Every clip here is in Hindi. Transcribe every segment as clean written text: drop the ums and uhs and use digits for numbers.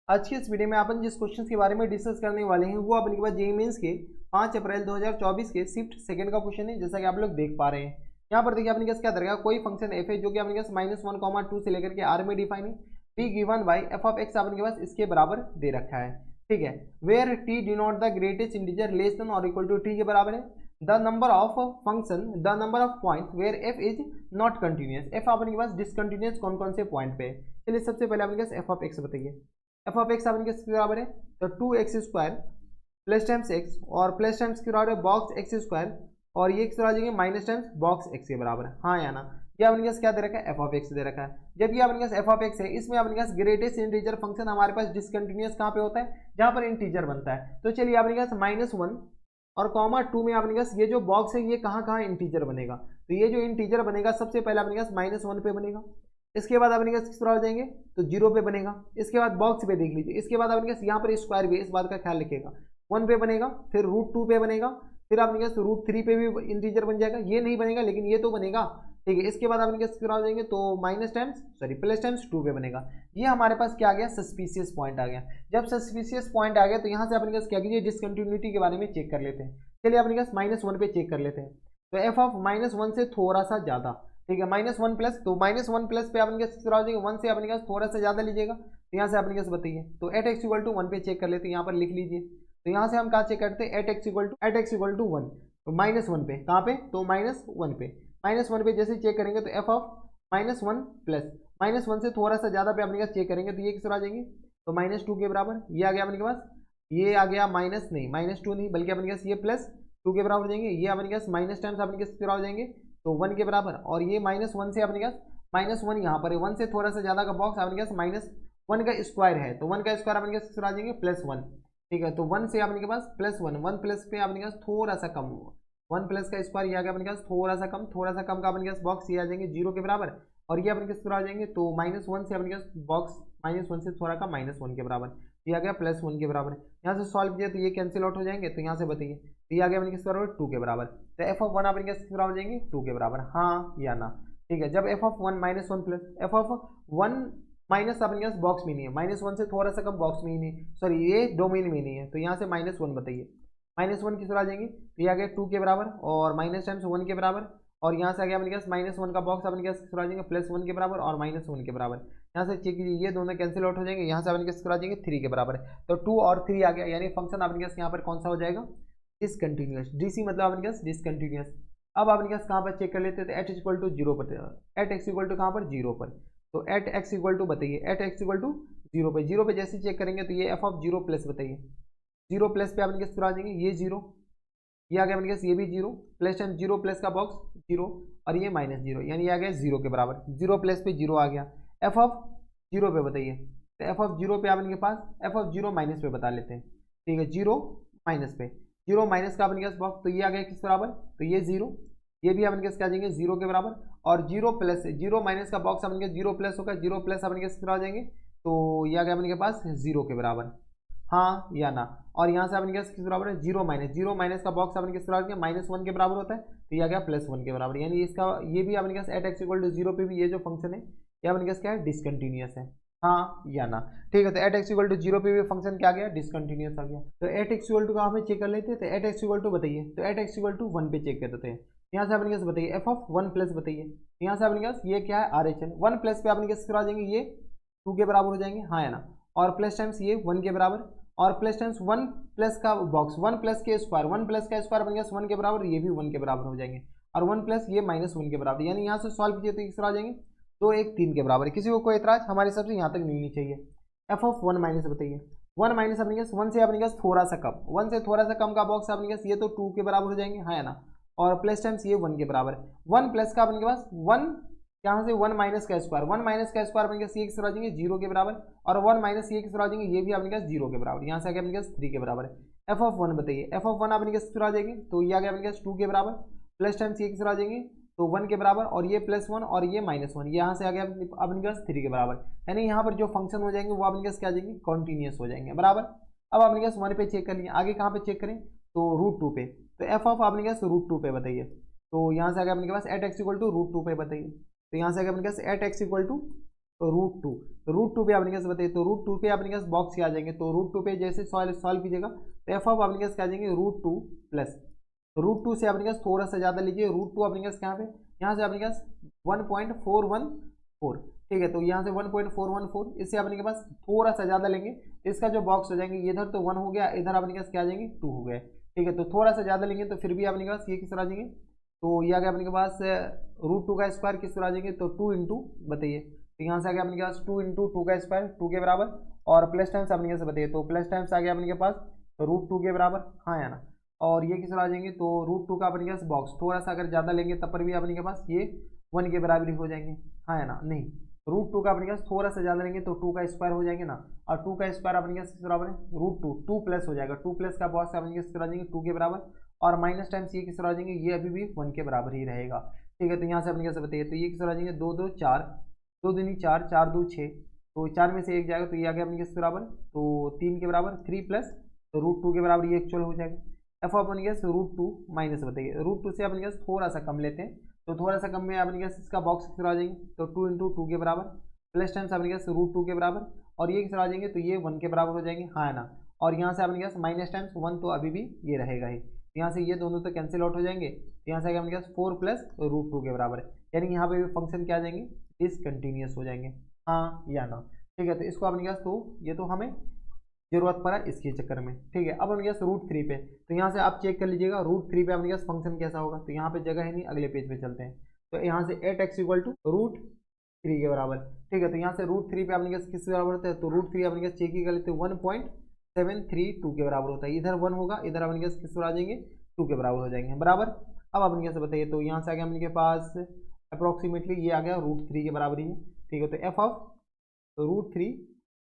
आज की इस वीडियो में अपन जिस क्वेश्चन के बारे में डिस्कस करने वाले हैं वो अपने के पास जेईई मेंस के 5 अप्रैल 2024 के शिफ्ट सेकंड का क्वेश्चन है, जैसा कि आप लोग देख पा रहे हैं। यहाँ पर देखिए अपने पास क्या रहेगा, कोई फंक्शन एफ है जो कि अपने पास -1, 2 से लेकर के आर में डिफाइन है, be given by F of x अपने के पास इसके बराबर दे रखा है। ठीक है, where T denote the greatest integer less than और इक्वल टू टी के बराबर है। The number of function, the number of point where F is not continuous, F अपने के पास डिसकंटिन्यूस कौन कौन से पॉइंट पे है। चलिए सबसे पहले अपने पास एफ ऑफ एक्स बताइए। एफ ऑफ एक्स अपने किसके बराबर है, तो 2x² प्लस टाइम्स एक्स और प्लस टाइम्स के बराबर है बॉक्स एक्स स्क्वायर, और ये किस तरह आ जाएंगे माइनस टाइम्स बॉक्स एक्स के बराबर है, हाँ या ना। ये अपने पास क्या दे रखा है, एफ ऑफ एक्स दे रखा है। जब ये अपने पास एफ ऑफ एक्स है, इसमें अपने पास ग्रेटेस्ट इंटीजर फंक्शन हमारे पास डिसकंटिन्यूस कहाँ पे होता है, जहाँ पर इंटीजर बनता है। तो चलिए अपने पास -1 और -2 में अपने पास ये जो बॉक्स है ये कहाँ कहाँ इंटीजर बनेगा, तो ये जो इंटीजर बनेगा सबसे पहले अपने पास -1 पे बनेगा, इसके बाद अपने पास किस तरह हो जाएंगे तो 0 पे बनेगा, इसके बाद बॉक्स पे देख लीजिए, इसके बाद अपने पास यहाँ पर स्क्वायर भी, इस बात का ख्याल रखिएगा, 1 पे बनेगा, फिर √2 पे बनेगा, फिर अपने पास √3 पे भी इंटीजर बन जाएगा, ये नहीं बनेगा लेकिन ये तो बनेगा। ठीक है, इसके बाद अपने पास किस तरह हो जाएंगे तो प्लस टाइम्स 2 पे बनेगा। ये हमारे पास क्या आ गया, सस्पिशियस पॉइंट आ गया। जब सस्पिशियस पॉइंट आ गया तो यहाँ से अपने पास क्या कीजिए, डिसकंटिन्यूटी के बारे में चेक कर लेते हैं। चलिए अपने पास -1 पे चेक कर लेते हैं, तो एफ ऑफ -1 से थोड़ा सा ज्यादा, ठीक है, -1 प्लस, तो -1 प्लस पे अपने किस तरह हो जाएगा, 1 से अपने पास थोड़ा सा ज्यादा लीजिएगा, तो यहाँ से अपने पास बताइए, तो एट एक्स इक्वल टू 1 पे चेक कर लेते हैं, यहाँ पर लिख लीजिए। तो यहाँ से हम कहाँ चेक करते हैं, एट एक्स इक्वल टू 1, तो -1 पे, कहाँ पे तो -1 पे, -1 पे जैसे चेक करेंगे तो एफ ऑफ -1 प्लस -1 से थोड़ा सा ज्यादा पे अपने पास चेक करेंगे तो ये किस तरह आ जाएंगे, तो -2 के बराबर, ये आ गया अपने पास, ये आ गया -2 नहीं बल्कि अपने पास ये +2 के बराबर हो जाएंगे, ये अपने पास माइनस टाइम्स अपने पास किस तरह हो जाएंगे तो 1 के बराबर, और ये -1 से अपने पास -1 यहाँ पर है, 1 से थोड़ा सा ज्यादा का बॉक्स अपने पास -1 का स्क्वायर है, तो 1 का स्क्वायर अपने पास किस तरह आ जाएंगे +1। ठीक है, तो 1 से अपने के पास +1, 1 प्लस पे अपने पास थोड़ा सा कम, 1 प्लस का स्क्वायर ये आ गया अपने पास थोड़ा सा कम का अपने पास बॉक्स ये आ जाएंगे 0 के बराबर, और ये अपने किस तरह आ जाएंगे तो -1 से अपने पास बॉक्स -1 से थोड़ा का -1 के बराबर, ये आ गया +1 के बराबर। यहाँ से सॉल्व किया तो ये कैंसिल आउट हो जाएंगे, तो यहाँ से बताइए, तो ये आ गया अपने किस बराबर 2 के बराबर, तो एफ ऑफ 1 अपने किस बराबर हो जाएंगे 2 के बराबर, हाँ या ना। ठीक है, जब F of 1 -1 plus F of 1 minus अपने पास बॉक्स में नहीं है, -1 से थोड़ा सा कम बॉक्स में ही नहीं, सॉरी ये डोमेन में नहीं है, तो यहाँ से -1 बताइए, -1 किस तरह आ जाएंगे, तो ये आ गया 2 के बराबर और माइनस टाइम्स 1 के बराबर, और यहाँ से आ गया अपने पास -1 का बॉक्स अपने पास किस तरह आ जाएंगे +1 के बराबर और -1 के बराबर। यहाँ से चेक कीजिए, ये दोनों कैंसिल आउट हो जाएंगे, यहाँ से अपने किस तरह आ जाएंगे 3 के बराबर, तो 2 और 3 आ गया, यानी फंक्शन अपने पास यहाँ पर कौन सा हो जाएगा, डिसकंटिन्यूअस, डीसी मतलब अपने पास डिसकंटिन्यूअस। अब अपने पास कहाँ पर चेक कर लेते हैं, तो एट इक्वल टू 0 पर, एट एक्स इक्वल टू कहाँ पर 0 पर, तो एट एक्स इक्वल टू बताइए, एट एक्स इक्वल टू 0 पे जैसे चेक करेंगे तो ये एफ ऑफ 0 प्लस बताइए, 0 प्लस पे अपने किस तरह आ जाएंगे, ये 0, ये आ गया अपने पास ये भी 0, प्लस टाइम 0 प्लस का बॉक्स 0, और ये -0, यानी ये आ गया 0 के बराबर, 0 प्लस पे 0 आ गया, एफ ऑफ 0 पे बताइए, तो एफ ऑफ 0 पे अपने के पास एफ ऑफ 0 माइनस पे बता लेते हैं। ठीक है, 0 माइनस पे, 0 माइनस का अपने पास बॉक्स, तो ये आ गया किस बराबर, तो ये 0, ये भी अपने पास क्या आ जाएंगे 0 के बराबर, और 0 प्लस 0 माइनस का बॉक्स अपने 0 प्लस होगा, 0 प्लस अपने किस तरह आ जाएंगे, तो ये आ गया अपने के पास 0 के बराबर, हाँ या ना। और यहाँ से अपने पास किस बराबर है, 0 माइनस का बॉक्स अपने किस तरह आ गया -1 के बराबर होता है, तो ये आ गया +1 के बराबर, यानी इसका ये भी अपने पास एट एक्स इक्वल टू 0 पे भी ये जो फंक्शन है ये अपने पास क्या है, डिसकंटिन्यूअस है, हाँ या ना। ठीक है, तो एट एक्स इक्वल टू 0 पे भी फंक्शन क्या आ गया, डिसकंटिन्यूअस आ गया। तो एट एक्स इक्वल टू का हमें चेक कर लेते हैं, तो एट एक्स इक्वल टू बताइए, तो एट एक्स इक्वल टू 1 पे चेक कर देते हैं। यहाँ से अपने पास बताइए एफ ऑफ 1 प्लस बताइए, यहाँ से अपने पास ये क्या है आर एच एन, 1 प्लस पे अपने किस तरह आ जाएंगे, ये 2 के बराबर हो जाएंगे, हाँ या ना, और प्लस टाइम्स ये 1 के बराबर, और प्लस टाइम्स 1 प्लस का बॉक्स 1 प्लस के स्क्वायर, 1 प्लस का स्क्वायर बन गया 1 के बराबर, ये भी 1 के बराबर हो जाएंगे, और 1 प्लस ये -1 के बराबर, यानी यहाँ से सॉल्व कीजिए तो किस तरह आ जाएंगे, 2 1 3 के बराबर। किसी को कोई एतराज हमारे हिसाब से यहाँ तक मिलनी चाहिए। एफ ऑफ 1 माइनस बताइए, 1 माइनस अपने पास 1 से अपने पास थोड़ा सा कम, 1 से थोड़ा सा कम का बॉक्स अपने पास ये तो 2 के बराबर हो जाएंगे, हाँ या ना, और प्लस टाइम्स ये 1 के बराबर, 1 प्लस का अपने पास 1, यहाँ से 1 माइनस का स्क्वायर, 1 माइनस का स्क्वायर अपने पास ये किस तरह आ जाएंगे 0 के बराबर, और 1 माइनस ये किस तरह आ जाएंगे, ये भी अपने पास 0 के बराबर, यहाँ से आ गया अपने पास 3 के बराबर। एफ ऑफ 1 बताइए, एफ ऑफ 1 अपने पास किस तरह आ जाएंगे, तो ये आ गया अपने पास 2 के बराबर, प्लस टाइम्स ये किस तरह आ जाएंगे तो 1 के बराबर, और ये +1 और ये -1, यहाँ से आ गया अपने पास 3 के बराबर, यानी यहाँ पर जो फंक्शन हो जाएंगे वो अपने पास क्या आ जाएंगे, कॉन्टिन्यूस हो जाएंगे बराबर। अब अपने पास 1 पे चेक कर लिए, आगे कहाँ पे चेक करें, तो √2 पे, तो एफ ऑफ अपने पास √2 पे बताइए, तो यहाँ से आ गया अपने पास एट एक्स इक्वल टू √2 पे बताइए, तो यहाँ से अगर अपने पास एट एक्स इक्वल टू तो रूट टू पे अपने कैसे बताइए, तो रूट टू पे अपने कैसे बॉक्स क्या आ जाएंगे, तो रूट टू पे जैसे सॉल्व कीजिएगा तो एफ ऑफ अपने कैसे क्या आ जाएंगे root two plus root two से अपने कैसे थोड़ा सा ज़्यादा लीजिए, रूट टू अपने कैसे कहाँ पे, यहाँ से अपने कैसे 1.414, ठीक है, तो यहाँ से 1.414, इससे अपने के पास थोड़ा सा ज़्यादा लेंगे, इसका जो बॉक्स हो जाएंगे इधर तो 1 हो गया, इधर अपने पास क्या आ जाएंगे 2 हो गए, ठीक है, तो थोड़ा सा ज़्यादा लेंगे तो फिर भी अपने पास ये किस तरह आ जाएंगे, तो ये आ गया अपने के पास रूट टू का स्क्वायर किस तरह आ जाएंगे, तो 2 इंटू बताइए, तो यहाँ से आ गया अपने के पास 2 इंटू टू का स्क्वायर 2 के बराबर, और प्लस टाइम्स अपने कैसे बताइए, तो प्लस टाइम्स आ गया अपने के पास रूट टू के बराबर, हाँ या ना, और ये किस तरह आ जाएंगे, तो रूट टू का अपने के पास बॉक्स थोड़ा सा अगर ज़्यादा लेंगे तब पर भी अपने के पास ये 1 के बराबर ही हो जाएंगे, हाँ या ना, नहीं रूट टू का अपने पास थोड़ा सा ज़्यादा लेंगे तो 2 का स्क्वायर हो जाएंगे ना, और 2 का स्क्वायर अपने पास बराबर है रूट टू, 2 प्लस हो जाएगा, 2 प्लस का बॉक्स अपने किस तरह आ जाएंगे 2 के बराबर, और माइनस टाइम्स ये किस तरह आ जाएंगे, ये अभी भी 1 के बराबर ही रहेगा, ठीक है, तो यहाँ से अपने कैसे बताइए, तो ये किस तरह आ जाएंगे 2 2 4, 2 दूनी 4, 4 2 6, तो 4 में से एक जाएगा तो ये आ गया अपने किस बराबर, तो 3 के बराबर 3 प्लस तो रूट टू के बराबर ये एक्चुअल हो जाएगा, एफ अपने गैस रूट टू माइनस बताइए, रूट टू से अपने गैस थोड़ा सा कम लेते हैं, तो थोड़ा सा कम में अपने गैस इसका बॉक्स किस तरह आ जाएंगे, तो 2 इंटू टू के बराबर प्लस टाइम्स अपने गैस रूट टू के बराबर, और ये किस तरह आ जाएंगे, तो ये 1 के बराबर हो जाएंगे, हाँ ना, और यहाँ से अपने गैस माइनस टाइम्स 1 तो अभी भी ये रहेगा ही, यहाँ से ये दोनों तो कैंसिल आउट हो जाएंगे, यहाँ से अपने गैस 4 प्लस रूट टू के बराबर है, यानी यहाँ पे भी फंक्शन क्या आ जाएंगे डिसकंटिन्यूअस हो जाएंगे, हाँ या ना, ठीक है, तो इसको अपने गैस तो ये तो हमें जरूरत पड़ा इसके चक्कर में, ठीक है, अब अपने पास रूट थ्री पे, तो यहाँ से आप चेक कर लीजिएगा रूट थ्री पे अपने पास फंक्शन कैसा होगा, तो यहाँ पे जगह है नहीं, अगले पेज पे चलते हैं, तो यहाँ से 8x equal to root three के बराबर, ठीक है, तो यहाँ से रूट थ्री पे अपने पास किस बराबर होता है, तो रूट थ्री अपने पास चेक ही कर लेते हैं 1.732 के बराबर होता है, इधर 1 होगा, इधर अपने पास किस आ जाएंगे 2 के बराबर हो जाएंगे बराबर, अब अपने कैसे बताइए, तो यहाँ से आ गया अपने के पास अप्रोक्सीमेटली ये आ गया रूट थ्री के बराबर ही है, ठीक है, तो F of root three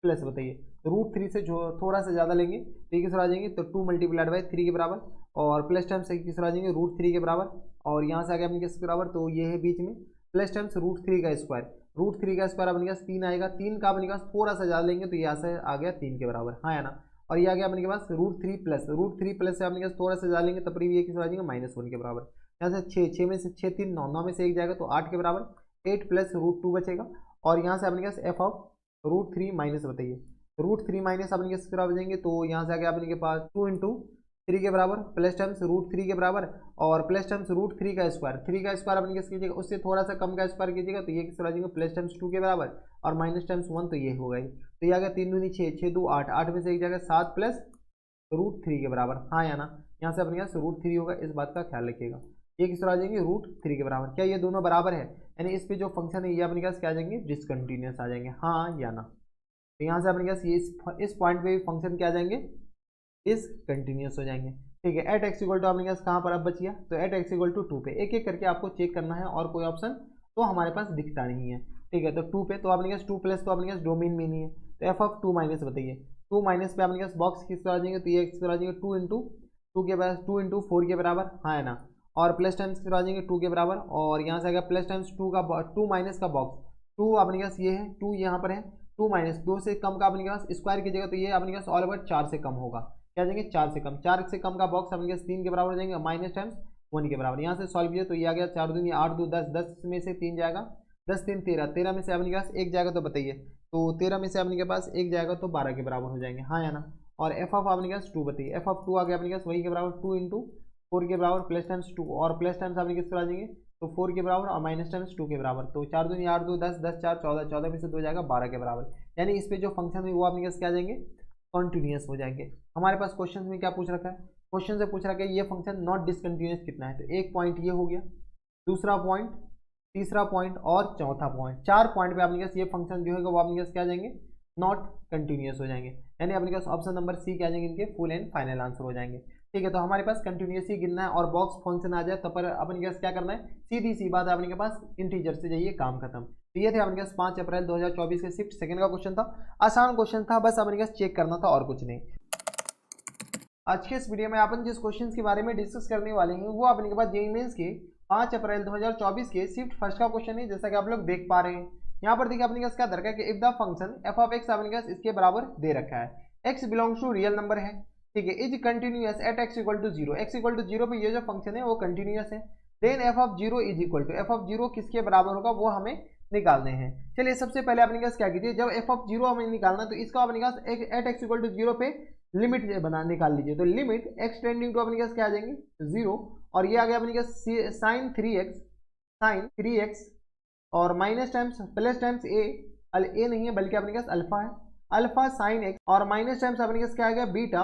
plus बताइए रूट थ्री से जो थोड़ा सा ज़्यादा लेंगे तो ये किस आ जाएंगे, तो 2 मल्टीप्लाइड बाई 3 के बराबर, और प्लस टाइम्स किस आ जाएंगे रूट थ्री के बराबर, और यहाँ से आ गया अपने किस बराबर, तो ये है बीच में प्लस टाइम्स रूट थ्री का स्क्वायर अपने पास 3 आएगा, 3 का अपने पास थोड़ा सा ज़्यादा लेंगे तो यहाँ से आ गया 3 के बराबर, हाँ है ना, और ये आ गया अपने के पास रूट थ्री प्लस से अपने पास थोड़ा सा ज़्यादा लेंगे तब ये किस आ जाएंगे -1 के बराबर, यहाँ से 6 में से 6 3 9 9 में से एक जाएगा तो 8 के बराबर, 8 प्लस रूट टू बचेगा, और यहाँ से अपने पास F of root three minus बताइए रूट थ्री माइनस अपने किस तरह बचेंगे, तो यहाँ से आ गया अपने के पास 2 इंटू थ्री के बराबर प्लस टाइम्स रूट थ्री के बराबर, और प्लस टाइम्स रूट थ्री का स्क्वायर अपने किस कीजिएगा उससे थोड़ा सा कम का स्क्वायर कीजिएगा तो ये किस तरह आ जाएंगे प्लस टाइम्स 2 के बराबर, और माइनस टाइम्स 1 तो ये होगा ही, तो ये आ गया 3 दूनी 6 6 2 8, 8 में से एक जगह 7 प्लस रूट थ्री के बराबर, हाँ या ना, यहाँ से अपने पास रूट थ्री होगा, इस बात का ख्याल रखिएगा, ये किस तरह आ जाएंगे रूट थ्री के बराबर, क्या ये दोनों बराबर है, यानी इस पे जो फंक्शन है ये अपने पास क्या आ जाएंगे डिसकंटिन्यूस आ जाएंगे, हाँ या ना, तो यहाँ से अपने पास ये इस पॉइंट पे भी फंक्शन क्या आ जाएंगे डिसकंटिन्यूस हो जाएंगे, ठीक है, एट एक्स इक्वल टू अपने पास कहाँ पर अब बचिया, तो एट एक्स इक्वल टू 2 पे एक एक करके आपको चेक करना है, और कोई ऑप्शन तो हमारे पास दिखता नहीं है, ठीक है, तो 2 पे तो अपने पास 2 प्लस तो अपने पास डोमेन में नहीं है, तो एफ ऑफ 2 माइनस बताइए 2 माइनस पे अपने पास बॉक्स किस तरह आ जाएंगे, तो ये किस तरह आ जाएंगे 2 इंटू टू के पास 2 इंटू 4 के बराबर, हाँ है ना, और प्लस टाइम्स किस तरह आ जाएंगे 2 के बराबर, और यहाँ से आ गया प्लस टाइम्स 2 माइनस का बॉक्स 2 अपने पास ये है 2 यहाँ पर है 2 माइनस 2 से कम का अपने पास स्क्वायर कीजिएगा तो ये अपने पास ऑल ओवर 4 से कम होगा, क्या जाएंगे 4 से कम का बॉक्स अपने पास 3 के बराबर हो जाएंगे, माइनस टाइम्स 1 के बराबर, यहाँ से सॉल्व कीजिए तो ये आ गया 4 दूनी 8 2 10, 10 में से 3 जाएगा 10 3 13, 13 में से अपने पास एक जाएगा तो बताइए, तो 13 में से अपने के पास एक जाएगा तो 12 के बराबर हो जाएंगे, हाँ या ना, और एफ ऑफ अपने पास 2 बताइए एफ ऑफ 2 आ गया अपने पास वही के बराबर 2 इंटू 4 के बराबर प्लस टाइम्स 2, और प्लस टाइम्स अपने किस तरह आ जाएंगे तो 4 के बराबर और माइनस टाइम्स 2 के बराबर, तो 4 दूनी 8 2 10, 10 4 14, 14 में से 2 जाएगा 12 के बराबर, यानी इस पे जो फंक्शन है वो अपने पास क्या आ जाएंगे कॉन्टिन्यूस हो जाएंगे। हमारे पास क्वेश्चन में क्या पूछ रखा है, क्वेश्चन से पूछ रखा है ये फंक्शन नॉट डिसकंटिन्यूस कितना है, तो एक पॉइंट ये हो गया, दूसरा पॉइंट, तीसरा पॉइंट और चौथा पॉइंट, 4 पॉइंट पे अपने पास ये फंक्शन जो है वो अपने पास क्या आ जाएंगे नॉट कंटिन्यूस हो जाएंगे, यानी अपने पास ऑप्शन नंबर सी क्या आ जाएंगे इनके फुल एंड फाइनल आंसर हो जाएंगे, ठीक है, तो हमारे पास कंटिन्यूस ही गिनना है और बॉक्स फंक्शन आ जाए तब पर अपने पास क्या करना है सीधी सी बात है अपने के पास इंटीजर से जाइए काम खत्म, तो ये थे अपने पास 5 अप्रैल 2024 के शिफ्ट सेकंड का क्वेश्चन था, आसान क्वेश्चन था, बस अपने पास चेक करना था और कुछ नहीं। आज के इस वीडियो में अपन जिस क्वेश्चन के बारे में डिस्कस करने वाले हैं वो अपने के पास जेईई मेंस के 5 अप्रैल 2024 के शिफ्ट फर्स्ट का क्वेश्चन है, जैसा कि आप लोग देख पा रहे हैं यहाँ पर देखिए अपने पास क्या दरकार कि if the function F of x अपने पास इसके बराबर दे रखा है, X belongs to real number है, ठीक है, is continuous at x equal to 0, X equal to 0 पे ये जो फंक्शन है वो कंटिन्यूअस है, then F of 0 is equal to F of 0 किसके बराबर होगा वो हमें निकालने हैं। चलिए सबसे पहले अपने पास क्या कीजिए, जब एफ ऑफ जीरो हमें निकालना है तो इसका अपने पास at x equal to zero पे लिमिट बना निकाल लीजिए। तो लिमिट एक्स टेंडिंग टू अपने पास क्या आ जाएंगे जीरो, और ये आ गया अपने पास साइन थ्री एक्स और माइनस टाइम्स प्लस टाइम्स ए नहीं है बल्कि अपने पास अल्फा है, अल्फा साइन एक्स और माइनस टाइम्स अपने पास क्या आ गया बीटा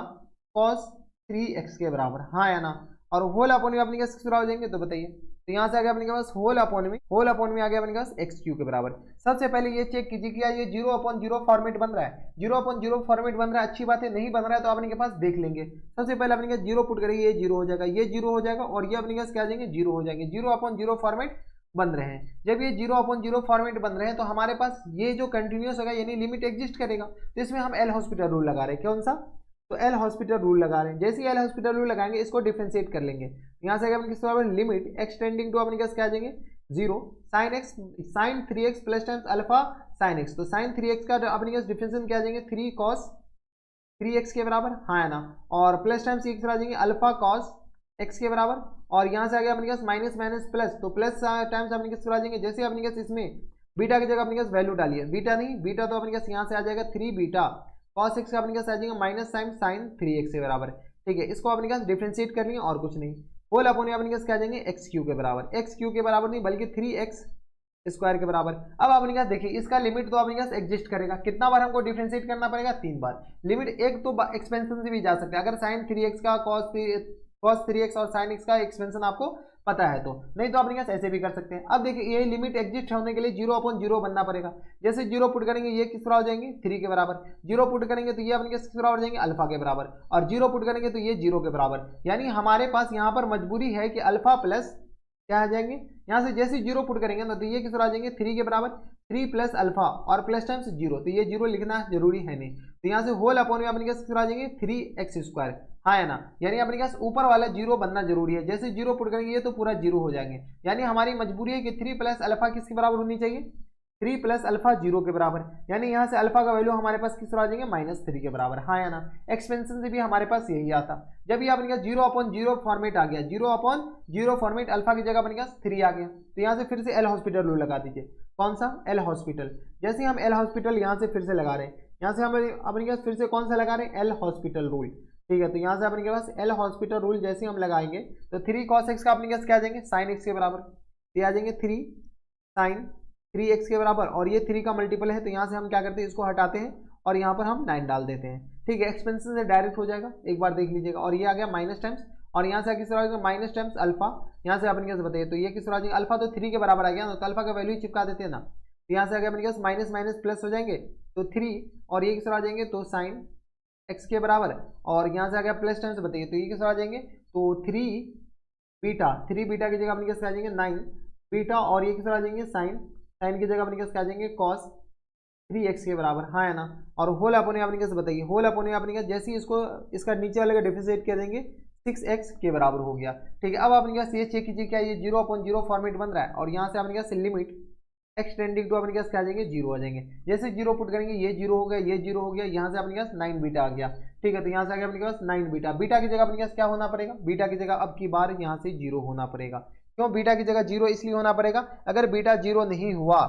कॉस 3x के बराबर, हाँ या ना। और होल अपॉन में अपने पास किस तरह हो जाएंगे तो बताइए, तो यहाँ से आ गया अपने पास होल अपॉन में आ गया अपने पास एक्स क्यू के बराबर। सबसे पहले ये चेक कीजिए कि ये जीरो अपॉन जीरो फॉर्मेट बन रहा है, जीरो अपॉन जीरो फॉर्मेट बन रहा है, अच्छी बात है। नहीं बन रहा है तो अपने के पास देख लेंगे। सबसे पहले अपने पास जीरो पुट करेंगे, ये जीरो हो जाएगा, ये जीरो हो जाएगा और ये अपने पास क्या आ जाएंगे जीरो हो जाएंगे। जीरो अपॉन जीरो फॉर्मेट बन रहे हैं। जब ये जीरो अपॉन जीरो फॉर्मेट बन रहे हैं तो हमारे पास ये जो कंटिन्यूस होगा यानी लिमिट एग्जिस्ट करेगा, तो इसमें हम एल हॉस्पिटल रूल लगा रहे हैं। कौन सा, तो एल हॉस्पिटल रूल लगा रहे हैं। जैसे ही एल हॉस्पिटल रूल लगाएंगे इसको डिफरेंशिएट कर लेंगे। यहाँ से अगर किस बराबर लिमिट एक्स टेंडिंग टू अपने पास क्या आ जाएंगे zero sine 3x plus times alpha sine x, तो साइन 3x का अपने पास डिफरेंशिएशन क्या आ जाएंगे 3 cos 3x के बराबर, हाँ है ना, और प्लस टाइम्स x आ जाएंगे अल्फा cos x के बराबर। और यहाँ से आ गया अपने पास माइनस माइनस प्लस, तो प्लस टाइम्स अपने पास आ जाएंगे। जैसे अपने पास इसमें बीटा की जगह अपने पास वैल्यू डालिए, बीटा नहीं बीटा तो अपने पास यहाँ से आ जाएगा 3 बीटा cos x का अपने पास आ जाएगा माइनस साइन 3x के बराबर। ठीक है, इसको अपने पास डिफरेंशिएट कर लिए और कुछ नहीं। होल अपॉन अपने पास क्या आ जाएंगे एक्स क्यू के बराबर, एक्स क्यू के बराबर नहीं बल्कि 3x स्क्वायर के बराबर। अब अपने पास देखिए इसका लिमिट तो अपने पास एग्जिस्ट करेगा, कितना बार हमको डिफरेंशिएट करना पड़ेगा 3 बार। लिमिट एक तो एक्सपेंशन से भी जा सकते हैं, अगर साइन 3x का cos 3x और साइन x का एक्सपेंशन आपको पता है तो, नहीं तो अपने पास ऐसे भी कर सकते हैं। अब देखिए ये लिमिट एग्जिस्ट होने के लिए जीरो अपॉन जीरो बनना पड़ेगा। जैसे जीरो पुट करेंगे ये किस तरह हो जाएंगे 3 के बराबर, जीरो पुट करेंगे तो ये अपने पास किस तरह हो जाएंगे अल्फा के बराबर, और जीरो पुट करेंगे तो ये जीरो के बराबर। यानी हमारे पास यहाँ पर मजबूरी है कि अल्फा प्लस क्या आ जाएंगे, यहाँ से जैसे जीरो पुट करेंगे ना तो ये किस तरह आ जाएंगे 3 के बराबर, 3 प्लस अल्फा और प्लस टाइम्स जीरो, तो ये जीरो लिखना जरूरी है नहीं। तो यहाँ से होल अपॉन में अपने किस तरह आ जाएंगे 3x स्क्वायर, हाँ है ना, यानी अपने पास ऊपर वाला जीरो बनना जरूरी है। जैसे जीरो पुट करेंगे ये तो पूरा जीरो हो जाएंगे। यानी हमारी मजबूरी है कि 3 प्लस अल्फा किसके बराबर होनी चाहिए 3 प्लस अल्फा जीरो के बराबर। यानी यहाँ से अल्फा का वैल्यू हमारे पास किस तरह आ जाएंगे -3 के बराबर, हाँ या ना। एक्सपेंशन से भी हमारे पास यही आता। जब ये अपने पास जीरो अपॉन जीरो फॉर्मेट आ गया, zero upon zero format alpha की जगह अपने पास 3 आ गया, तो यहाँ से फिर से एल हॉस्पिटल रूल लगा दीजिए। कौन सा एल हॉस्पिटल, जैसे हम एल हॉस्पिटल यहाँ से फिर से लगा रहे हैं, यहाँ से हम अपने पास फिर से कौन सा लगा रहे हैं एल हॉस्पिटल रूल। ठीक है, तो यहाँ से अपने के पास एल हॉस्पिटल रूल जैसे हम लगाएंगे तो 3 cos x का अपने पास क्या आ जाएंगे साइन x के बराबर, ये आ जाएंगे 3 साइन 3x के बराबर, और ये 3 का मल्टीपल है तो यहाँ से हम क्या करते हैं इसको हटाते हैं और यहाँ पर हम 9 डाल देते हैं। ठीक है, एक्सपेंशन से डायरेक्ट हो जाएगा, एक बार देख लीजिएगा। और ये आ गया माइनस टाइम्स, और यहाँ से किस तरह आ जाएगा माइनस टाइम्स अल्फा, यहाँ से अपने पास बताइए तो ये किस तरह आ जाएगा अल्फा तो 3 के बराबर आ गया ना, तो अल्फा का वैल्यू चिपका देते हैं ना, तो यहाँ से आ गया अपने पास माइनस माइनस प्लस हो जाएंगे तो 3, और ये किस तरह आ जाएंगे तो साइन x के बराबर, और यहाँ से आ गया प्लस टाइम्स बताइए तो ये किस तरह आ जाएंगे तो 3 बीटा की जगह अपने पास आ जाएंगे 9 बीटा, और ये किस तरह आ जाएंगे साइन की जगह अपने पास आ जाएंगे cos 3x के बराबर, हाँ है ना। और होल अपॉन अपने पास बताइए, होल अपॉन अपने पास जैसे ही इसको इसका नीचे वाले का डिफरेंशिएट कर देंगे 6x के बराबर हो गया। ठीक है, अब अपने पास ये चेक कीजिए क्या ये जीरो अपॉन जीरो फॉर्मेट बन रहा है, और यहाँ से अपने पास लिमिट एक्स टेंडिंग टू अपने पास क्या आ जाएंगे जीरो आ जाएंगे। जैसे जीरो पुट करेंगे ये जीरो हो गया, ये जीरो हो गया, यहाँ से अपने पास 9 बीटा आ गया। ठीक है, तो यहाँ से आ गया अपने पास 9 बीटा, बीटा की जगह अपने पास क्या होना पड़ेगा, बीटा की जगह अब की बार यहाँ से जीरो होना पड़ेगा। क्यों बीटा की जगह जीरो इसलिए होना पड़ेगा, अगर बीटा जीरो नहीं हुआ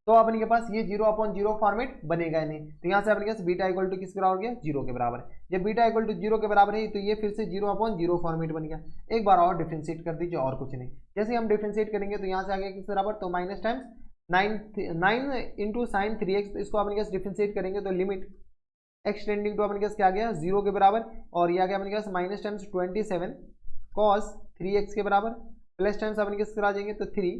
तो अपने के पास ये जीरो अपॉन जीरो फॉर्मेट बनेगा नहीं। तो यहाँ से अपने पास बीटा इक्वल टू किस बराबर हो गया जीरो के बराबर। जब बीटा इक्वल टू जीरो के बराबर है तो ये फिर से जीरो अपॉन जीरो फॉर्मेट बन गया। एक बार और डिफरेंशिएट कर दीजिए और कुछ नहीं। जैसे हम डिफरेंशिएट करेंगे तो यहाँ से आ गया किस बराबर तो minus times 9 into sine 3x, तो इसको अपने पास डिफरेंशिएट करेंगे तो लिमिट एक्स टेंडिंग टू अपने पास क्या आ गया जीरो के बराबर, और ये आ गया अपने पास माइनस टाइम्स 27 cos 3x के बराबर, प्लस टाइम्स अपने किस तरह आ जाएंगे तो 3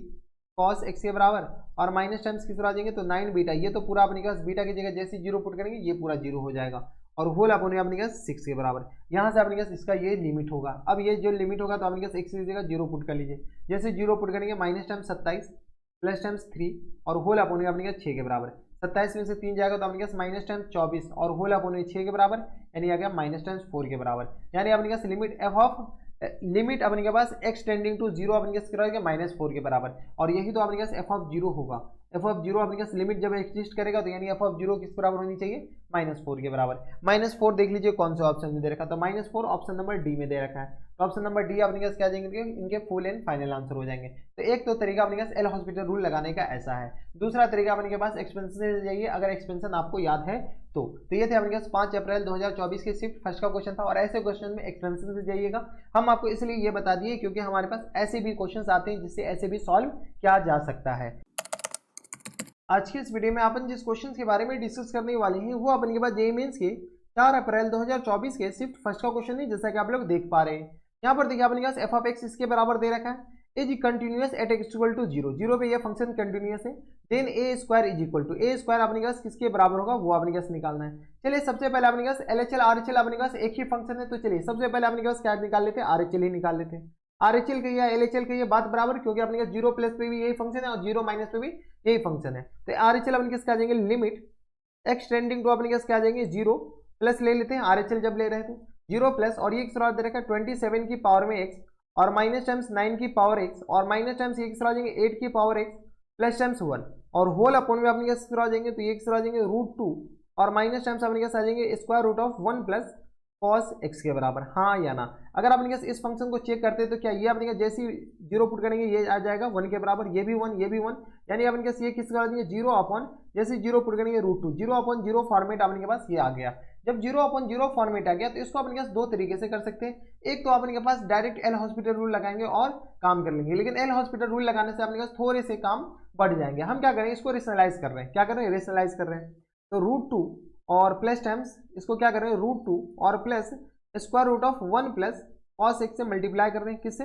cos x के बराबर, और माइनस टाइम्स किस तरह आ जाएंगे तो 9 बीटा, ये तो पूरा अपने पास बीटा की जगह जैसे जीरो पुट करेंगे ये पूरा जीरो हो जाएगा, और होल अपने अपने पास 6 के बराबर। यहाँ से अपने पास इसका ये लिमिट होगा। अब ये जो लिमिट होगा तो अपने पास x की जगह जीरो पुट कर लीजिए। जैसे जीरो पुट करेंगे माइनस टाइम्स 27 प्लस टाइम्स 3 और होल अपॉन अपने पास 6 के बराबर। 27 में से 3 जाएगा तो अपने पास माइनस टाइम्स 24 और होल अपॉन 6 के बराबर, यानी आ गया माइनस टाइम्स 4 के बराबर। यानी अपने पास लिमिट अपने के पास एक्स टेंडिंग टू जीरो अपने पास -4 के बराबर, और यही तो अपने पास एफ ऑफ जीरो होगा। एफ ऑफ जीरो अपने पास लिमिट जब एग्जिस्ट करेगा तो यानी एफ ऑफ जीरो किस बराबर होनी चाहिए, -4 के बराबर। -4 देख लीजिए कौन से ऑप्शन में दे रखा है, तो -4 ऑप्शन नंबर डी में दे रखा है। तो ऑप्शन नंबर डी अपने पास क्या जाएंगे, इनके फुल एंड फाइनल आंसर हो जाएंगे। तो एक तो तरीका अपने पास एल हॉस्पिटल रूल लगाने का ऐसा है। दूसरा तरीका अपने पास एक्सपेंशन से जाइए, अगर एक्सपेंशन आपको याद है तो ये थे अपने पास 5 अप्रैल 2024 के शिफ्ट फर्स्ट का क्वेश्चन था। और ऐसे क्वेश्चन में एक्सपेंशन से जाइएगा। हम आपको इसलिए ये बता दिए क्योंकि हमारे पास ऐसे भी क्वेश्चन आते हैं जिससे ऐसे भी सॉल्व किया जा सकता है। आज की इस वीडियो में अपन जिस क्वेश्चन के बारे में डिस्कस करने वाले हैं वो अपन के पास जेईई मेंस के 4 अप्रैल 2024 के शिफ्ट फर्स्ट का क्वेश्चन है, जैसा कि आप लोग देख पा रहे हैं। यहाँ पर देखिए अपने पास एफ ऑफ एक्स इसके बराबर दे रखा है, is continuous at x equal to 0, 0 पे ये फंक्शन कंटिन्यूअस है। Then A square is equal to, A square अपने पास किसके बराबर होगा वो अपने पास निकालना है। चलिए सबसे पहले अपने पास एलएचएल आरएचएल अपने पास एक ही फंक्शन है, तो चलिए सबसे पहले अपने पास क्या निकाल लेते हैं, आरएचएल ही निकाल लेते हैं। आरएचएल का या एलएचएल का ये बात बराबर, क्योंकि अपने पास 0 प्लस पे भी यही फंक्शन है और 0 माइनस पे भी यही फंक्शन है। तो आरएचएल अपने पास क्या आ जाएंगे, लिमिट एक्स टेंडिंग टू अपने पास क्या आ जाएंगे 0 प्लस ले लेते हैं, आरएचएल जब ले रहे थे 0 प्लस और ये एक्स दे रखा है 27 की पावर में x और माइनस टाइम्स 9 की पावर x और माइनस टाइम्स ये आ जाएंगे 8 की पावर x प्लस टाइम्स 1 और होल अपॉन में अपने पास आ जाएंगे, तो ये एक्स आ जाएंगे √2 और माइनस टाइम्स अपने पास आ जाएंगे square root of 1 plus cos x के बराबर, हाँ या ना। अगर अपने पास इस फंक्शन को चेक करते हैं तो क्या ये अपने पास जैसे ही 0 पुट करेंगे ये आ जाएगा 1 के बराबर, ये भी 1 ये भी 1, यानी अपने पास ये किसका आ जाएंगे 0 अपॉन जैसे 0 पुट करेंगे √2, 0 अपॉन 0 फॉर्मेट अपने के पास ये आ गया। जब 0 अपॉन 0 फॉर्मेट आ गया तो इसको अपने पास दो तरीके से कर सकते हैं। एक तो अपने के पास डायरेक्ट एल हॉस्पिटल रूल लगाएंगे और काम कर लेंगे, लेकिन एल हॉस्पिटल रूल लगाने से अपने पास थोड़े से काम बढ़ जाएंगे। हम क्या करेंगे, इसको रेशनलाइज कर रहे हैं, क्या कर रहे हैं, रेशनलाइज कर रहे हैं। तो √2 और प्लस टाइम्स इसको क्या कर रहे हैं, √2 और plus square root of 1 plus cos x से मल्टीप्लाई कर रहे हैं, किससे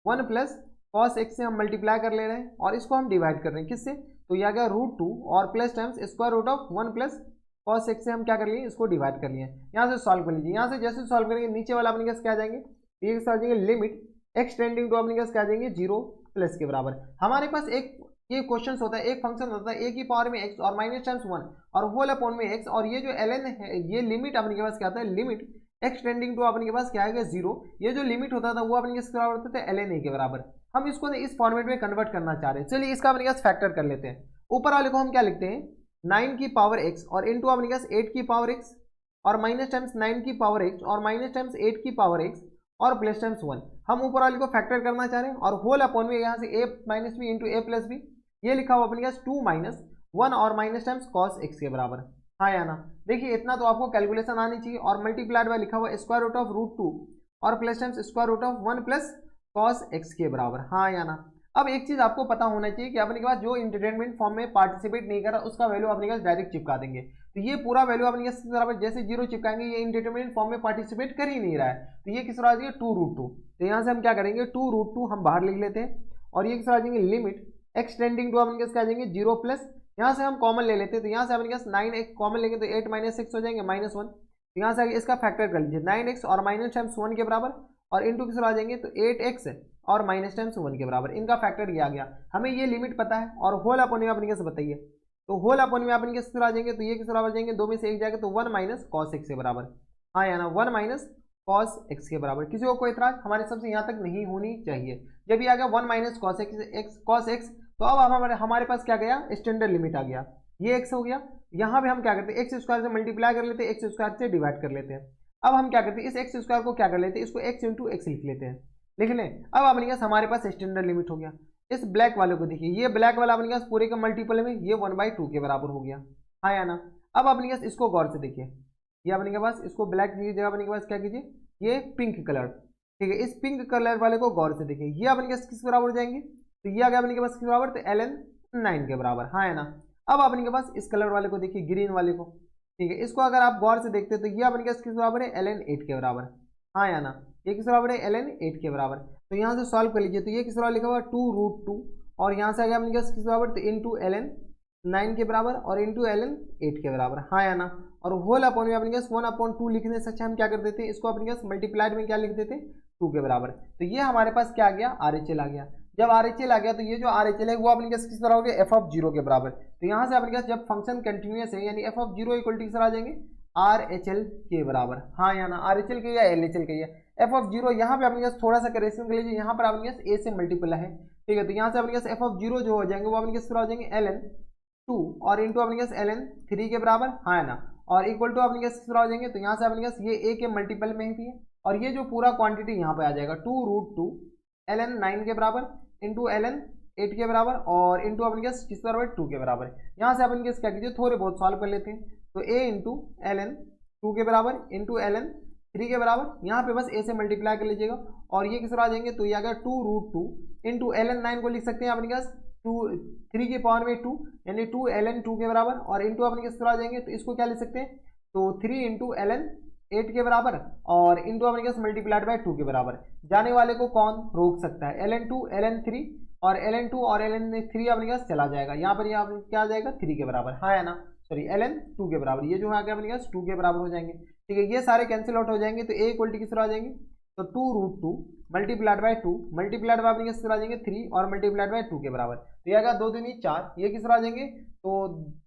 1 प्लस cos x से हम मल्टीप्लाई कर ले रहे हैं और इसको हम डिवाइड कर रहे हैं किससे, तो यह आ गया √2 और plus times square root of 1 plus cos x से हम क्या कर लिए, इसको डिवाइड कर लिए। यहाँ से सॉल्व कर लीजिए, यहाँ से जैसे सॉल्व करेंगे नीचे वाला अपने पास क्या आ जाएंगे, ये आ जाएंगे लिमिट एक्स टेंडिंग टू अपने पास क्या आ जाएंगे 0 प्लस के बराबर। हमारे पास एक ये क्वेश्चन होता है, एक फंक्शन होता है a की पावर में x और माइनस टाइम्स 1 और होल अपॉन में x और ये जो ln है ये लिमिट अपने के पास क्या आता है, लिमिट एक्स टेंडिंग टू अपने के पास क्या आएगा 0, ये जो लिमिट होता था वो अपने किसके बराबर होता था ln a के बराबर। हम इसको इस फॉर्मेट में कन्वर्ट करना चाह रहे हैं, चलिए इसका अपने पास फैक्टर कर लेते हैं। ऊपर वाले को हम क्या लिखते हैं 9 की पावर x और इनटू अपने पास 8 की पावर x और माइनस टाइम्स 9 की पावर x और माइनस टाइम्स 8 की पावर x और प्लस टाइम्स 1। हम ऊपर वाले को फैक्टर करना चाह रहे हैं और होल अपॉन में यहाँ से a minus B into a plus B, ये लिखा हुआ अपने पास 2 माइनस 1 और माइनस टाइम्स cos x के बराबर, हाँ या ना। देखिए इतना तो आपको कैलकुलेशन आनी चाहिए और मल्टीप्लाइड बाय लिखा हुआ स्क्वायर रूट ऑफ √2 और plus times square root of 1 plus cos x के बराबर, हाँ या ना। अब एक चीज आपको पता होना चाहिए कि अपने के पास जो इंटरटेनमेंट फॉर्म में पार्टिसिपेट नहीं कर रहा उसका वैल्यू अपने पास डायरेक्ट चिपका देंगे। तो ये पूरा वैल्यू अपने पास बराबर जैसे 0 चिपकाएंगे, ये इंटरटेनमेंट फॉर्म में पार्टिसिपेट कर ही नहीं रहा है, तो ये किस तरह आ जाएगा 2√2। तो यहाँ से हम क्या करेंगे 2√2 हम बाहर लिख लेते हैं और ये किस तरह आ जाएंगे लिमिट एक्स टेंडिंग टू अपने पास क्या आ जाएंगे 0 प्लस, यहाँ से हम कॉमन ले लेते हैं तो यहाँ से अपने पास 9x कॉमन लेंगे तो 8 माइनस 6 हो जाएंगे -1। तो यहाँ से इसका फैक्टर कर लीजिए 9x और माइनस टाइम्स 1 के बराबर और इंटू किस आ जाएंगे तो 8x और माइनस टाइम्स 1 के बराबर, इनका फैक्टर ये आ गया। हमें ये लिमिट पता है और होल अपॉन में अपने कैसे बताइए, तो होल अपॉन में अपने किस आ जाएंगे, तो ये किस बराबर जाएंगे 2 में से 1 जाएगा तो 1 माइनस cos x के बराबर, हाँ या ना 1 माइनस cos x के बराबर। किसी को कोई इतराज, हमारे सबसे यहाँ तक नहीं होनी चाहिए। जब ये आ गया 1 माइनस cos x तो अब हमारे पास क्या गया स्टैंडर्ड लिमिट आ गया, ये x हो गया। यहाँ पे हम क्या करते हैं एक्स स्क्वायर से मल्टीप्लाई कर लेते हैं, एक्स स्क्वायर से डिवाइड कर लेते हैं। अब हम क्या करते हैं इस एक्स स्क्वायर को क्या कर लेते हैं, इसको x इंटू एक्स लिख लेते हैं, लिख लें। अब अपने पास हमारे पास स्टैंडर्ड लिमिट हो गया। इस ब्लैक वाले को देखिए, ये ब्लैक वाला अपने पास पूरे का मल्टीपल में ये 1/2 के बराबर हो गया, हाँ या ना। अब अपने पास इसको गौर से देखिए, ये अपने के पास इसको ब्लैक की जगह अपने के पास क्या कीजिए ये पिंक कलर, ठीक है। इस पिंक कलर वाले को गौर से देखिए, ये अपने पास किस बराबर हो जाएंगे, तो ये आ गया अपने के पास किस बराबर, तो ln 9 के बराबर, हाँ है ना। अब अपने के पास इस कलर वाले को देखिए ग्रीन वाले को, ठीक है। इसको अगर आप गौर से देखते हैं तो ये अपने पास किस बराबर है ln 8 के बराबर, हाँ या ना। ये किस बराबर है ln 8 के बराबर। तो यहाँ से सॉल्व कर लीजिए, तो ये किस बराबर लिखा हुआ 2√2 और यहाँ से आ गया अपने पास किस बराबर, तो इंटू ln 9 के बराबर और इंटू ln 8 के बराबर, हाँ या ना। और होल अपॉन में अपने पास 1/2 लिखने से अच्छा हम क्या कर देते हैं, इसको अपने पास मल्टीप्लाइड में क्या लिख देते हैं 2 के बराबर। तो ये हमारे पास क्या आ गया RHL आ गया। जब RHL आ गया तो ये जो RHL है वो अपने पास किस तरह हो गया f(0) के बराबर। तो यहाँ से अपने पास जब फंक्शन कंटिन्यूअस है यानी f(0) इक्वल टू किस आ जाएंगे RHL के बराबर, हाँ या ना। RHL के या LHL के या f(0) यहाँ पे अपने पास थोड़ा सा करेक्शन कर लीजिए, यहाँ पर अपने पास a से मल्टीपल है ठीक है, तो यहाँ से अपने पास एफ ऑफ जीरो जो हो जाएंगे वो अपने किस तरह हो जाएंगे ln 2 और इंटू अपने पास ln 3 के बराबर, हाँ है ना, और इक्वल टू अपने पास किस तरह हो जाएंगे, तो यहाँ से अपने पास ये a के मल्टीपल में ही है और ये जो पूरा क्वांटिटी यहाँ पे आ जाएगा 2√2 ln 9 के बराबर इंटू ln 8 के बराबर और इंटू अपने पास किस बराबर 2 के बराबर। यहाँ से अपन क्या कीजिए थोड़े बहुत सॉल्व कर लेते हैं, तो a इंटू ln 2 के बराबर इंटू ln 3 के बराबर, यहाँ पे बस a से मल्टीप्लाई कर लीजिएगा और ये किस तरह आ जाएंगे, तो ये आ गया 2√2 इंटू ln 9 को लिख सकते हैं अपने पास 3 की पावर में 2 यानी 2 ln 2 के बराबर और इंटू अपने किस तरह आ जाएंगे, तो इसको क्या लिख सकते हैं, तो 3 इंटू ln 8 के बराबर और इंटू अपने पास मल्टीप्लाइड बाय 2 के बराबर। जाने वाले को कौन रोक सकता है, ln 2 ln 3 और ln 2 और ln 3 अपने पास चला जाएगा, यहाँ पर यहाँ क्या आ जाएगा 3 के बराबर, हाँ है ना, सॉरी ln 2 के बराबर, ये जो है आगे अपने पास 2 के बराबर हो जाएंगे। ठीक है, ये सारे कैंसिल आउट हो जाएंगे तो a इक्वल टू किस तरह आ जाएंगे, तो 2√2 मल्टीप्लाइड बाय 2 मल्टीप्लाइड बाय अपने किस तरह आ जाएंगे 3 और मल्टीप्लाइड बाय 2 के बराबर, तो ये आएगा 2 दूनी 4, ये किस तरह आ जाएंगे, तो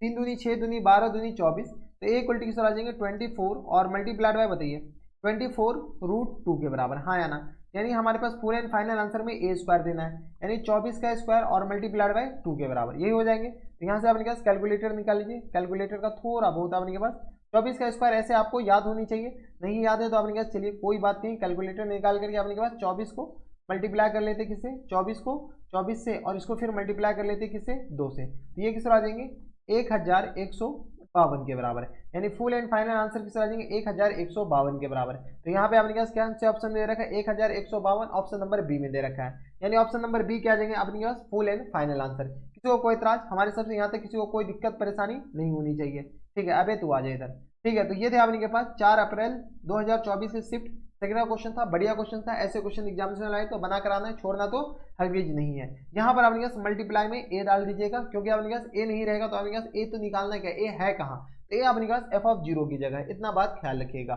3 दूनी 6 दूनी 12 दूनी 24, तो a इक्वल टू किस तरह आ जाएंगे 24 और मल्टीप्लाइड बाय बताइए 24√2 के बराबर, हाँ या ना, यानी हमारे पास पूरे एंड फाइनल आंसर में a स्क्वायर देना है यानी 24 का स्क्वायर और मल्टीप्लाइड बाय 2 के बराबर, यही हो जाएंगे। तो यहाँ से अपने पास कैलकुलेटर निकाल लीजिए, कैलकुलेटर का थोड़ा बहुत अपने पास 24 का स्क्वायर ऐसे आपको याद होनी चाहिए, नहीं याद है तो अपने पास चलिए कोई बात नहीं, कैलकुलेटर निकाल करके अपने पास 24 को मल्टीप्लाई कर लेते किससे, 24 को 24 से और इसको फिर मल्टीप्लाई कर लेते किससे 2 से, तो ये किस तरह आ जाएंगे 1152 के बराबर, यानी फुल एंड फाइनल आंसर किस तरह आ जाएंगे 1152 के बराबर। तो यहाँ पे अपने पास क्या ऑप्शन दे रखा है 1152, ऑप्शन नंबर बी में दे रखा है, यानी ऑप्शन नंबर बी क्या आ जाएंगे अपने पास फुल एंड फाइनल आंसर। किसी को कोई इतराज, हमारे सबसे यहाँ तक किसी को कोई दिक्कत परेशानी नहीं होनी चाहिए, ठीक है, अबे तू आ जाए इधर। ठीक है, तो ये थे आपके पास 4 अप्रैल 2024 से शिफ्ट सेकंड का क्वेश्चन था, बढ़िया क्वेश्चन था, ऐसे क्वेश्चन एग्जामिनेशन आए तो बना कराना है, छोड़ना तो हरगिज नहीं है। यहाँ पर आपके पास मल्टीप्लाई में ए डाल दीजिएगा, क्योंकि आपके पास ए नहीं रहेगा तो आपके पास ए तो निकालना क्या, ए है कहाँ, तो ए आपके पास एफ ऑफ जीरो की जगह है, इतना बात ख्याल रखिएगा।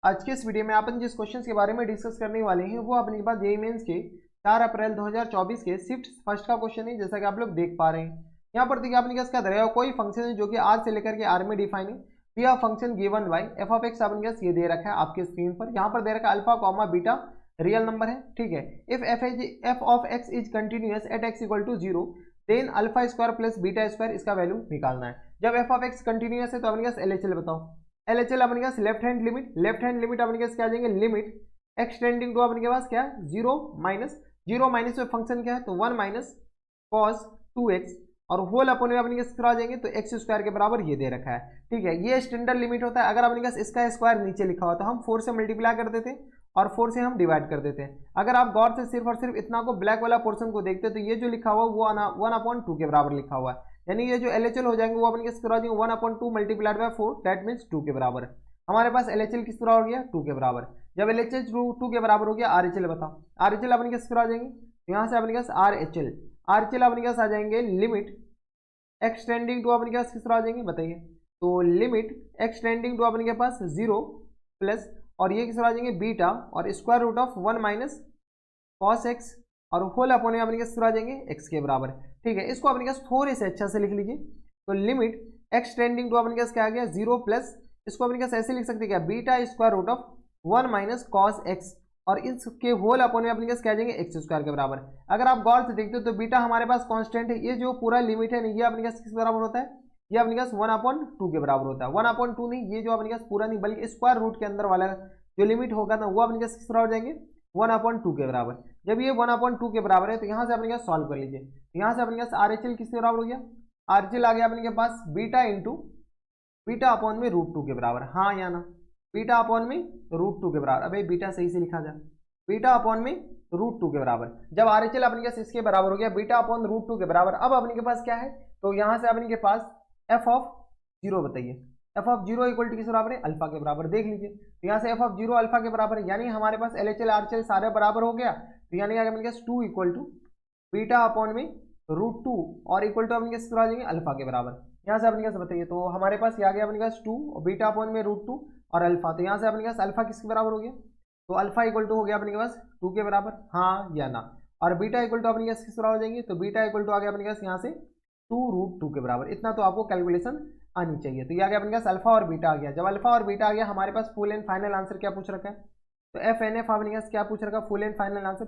आज के इस वीडियो में अपन जिस क्वेश्चन के बारे में डिस्कस करने वाले हैं वो अपने पास जेईई मेंस के 4 अप्रैल 2024 के शिफ्ट फर्स्ट का क्वेश्चन है, जैसा कि आप लोग देख पा रहे हैं। यहाँ पर देखिए आपने क्या रहेगा, कोई फंक्शन है जो कि आर से लेकर के आर में डिफाइन है, P of function given by F of x आपने ये दे रखा है आपके स्क्रीन पर, यहाँ पर दे रखा है alpha comma beta real number है, ठीक है। If F of X is continuous at x equal to 0 then alpha square plus beta square इसका वैल्यू निकालना है। जब एफ ऑफ एक्स कंटिन्यूअस है तो अपने पास एलएचएल बताओ, एलएचएल अपने पास लेफ्ट हैंड लिमिट अपने पास क्या आ जाएंगे, लिमिट एक्सटेंडिंग टू अपने पास क्या 0 माइनस में फंक्शन क्या है तो 1 माइनस कॉस 2x और होल अपॉन में अपने किस तरह आ जाएंगे तो एक्स स्क्वायर के बराबर ये दे रखा है, ठीक है। ये स्टैंडर्ड लिमिट होता है, अगर अपने पास इसका स्क्वायर नीचे लिखा हुआ तो हम 4 से मल्टीप्लाई कर देते हैं और 4 से हम डिवाइड कर देते हैं। अगर आप गौर से सिर्फ और सिर्फ इतना को ब्लैक वाला पोर्शन को देखते तो ये जो लिखा हुआ वो 1/2 के बराबर लिखा हुआ है, यानी ये जो एलएचएल हो जाएंगे वो अपने किस तरह हो जाएंगे 1/2 मल्टीप्लाइड बाय 4 दैट मीन्स 2 के बराबर। हमारे पास एलएचएल किस तरह हो गया 2 के बराबर। जब एलएचएल 2 के बराबर हो गया आरएचएल बताओ, आरएचएल अपने किस तरह आ जाएंगे, यहाँ से अपने पास आरएचएल अपने पास आ जाएंगे लिमिट एक्सटेंडिंग टू अपने पास किस तरह आ जाएंगे बताइए, तो लिमिट एक्सटेंडिंग टू अपने पास 0 प्लस और ये किस तरह आ जाएंगे बीटा और square root of 1 minus cos X और होल अपॉन में अपने किस तरह आ जाएंगे एक्स के बराबर, ठीक है। इसको अपने पास थोड़े से अच्छा से लिख लीजिए, तो लिमिट एक्सटेंडिंग टू अपने पास क्या आ गया 0 प्लस इसको अपने पास ऐसे लिख सकते क्या beta square root of 1 minus cos X और इसके होल अपॉन में अपने पास क्या आ जाएंगे एक्स स्क्वायर के बराबर। अगर आप गौर से देखते हो तो बीटा हमारे पास कांस्टेंट है, ये जो पूरा लिमिट है ये अपने पास किस बराबर होता है, ये अपने पास 1/2 के बराबर होता है। 1/2 नहीं, ये जो अपने पास पूरा नहीं बल्कि स्क्वायर रूट के अंदर वाला जो लिमिट होगा ना वो अपने पास किस तरह हो जाएंगे 1/2 के बराबर। जब ये 1/2 के बराबर है तो यहाँ से अपने पास सॉल्व कर लीजिए, यहाँ से अपने पास आरएचएल किसके बराबर हो गया, आरएचएल आ गया अपने के पास बीटा इंटू बीटा अपॉन में √2 के बराबर, हाँ या ना, बीटा अपॉन में √2 के बराबर। अबे बीटा सही से लिखा जाए, बीटा अपॉन में √2 के बराबर। जब आरएचएल अपने के पास इसके बराबर हो गया बीटा अपॉन √2 के बराबर, अब अपने के पास क्या है तो यहाँ से अपने के पास एफ ऑफ 0 बताइए, एफ ऑफ 0 इक्वल टू किस बराबर है अल्फा के बराबर, देख लीजिए। तो यहाँ से एफ ऑफ 0 अल्फा के बराबर है, यानी हमारे पास एलएचएल आरएचएल सारे बराबर हो गया, तो यानी अपने के पास 2 इक्वल टू बीटा अपॉन में √2 और इक्वल टू अपने किस तरह आ जाएंगे अल्फा के बराबर। यहाँ से अपने पास बताइए, तो हमारे पास ये आ गया अपने पास 2 और बीटा अपॉन में √2 और अल्फा, तो यहाँ से अपने पास अल्फा किसके बराबर हो गया, तो अल्फा इक्वल टू हो गया अपने के पास 2 के बराबर, हाँ या ना, और बीटा इक्वल टू अपने पास किस तरह हो जाएंगे, तो बीटा इक्वल टू आ गया अपने पास यहाँ से 2√2 के बराबर। इतना तो आपको कैलकुलेशन आनी चाहिए। तो ये आ गया अपने पास अल्फा और बीटा आ गया। जब अल्फा और बीटा आ गया हमारे पास फुल एंड फाइनल आंसर क्या पूछ रखा है, तो एफ एन एफ अपने पास क्या पूछ रखा है full and final answer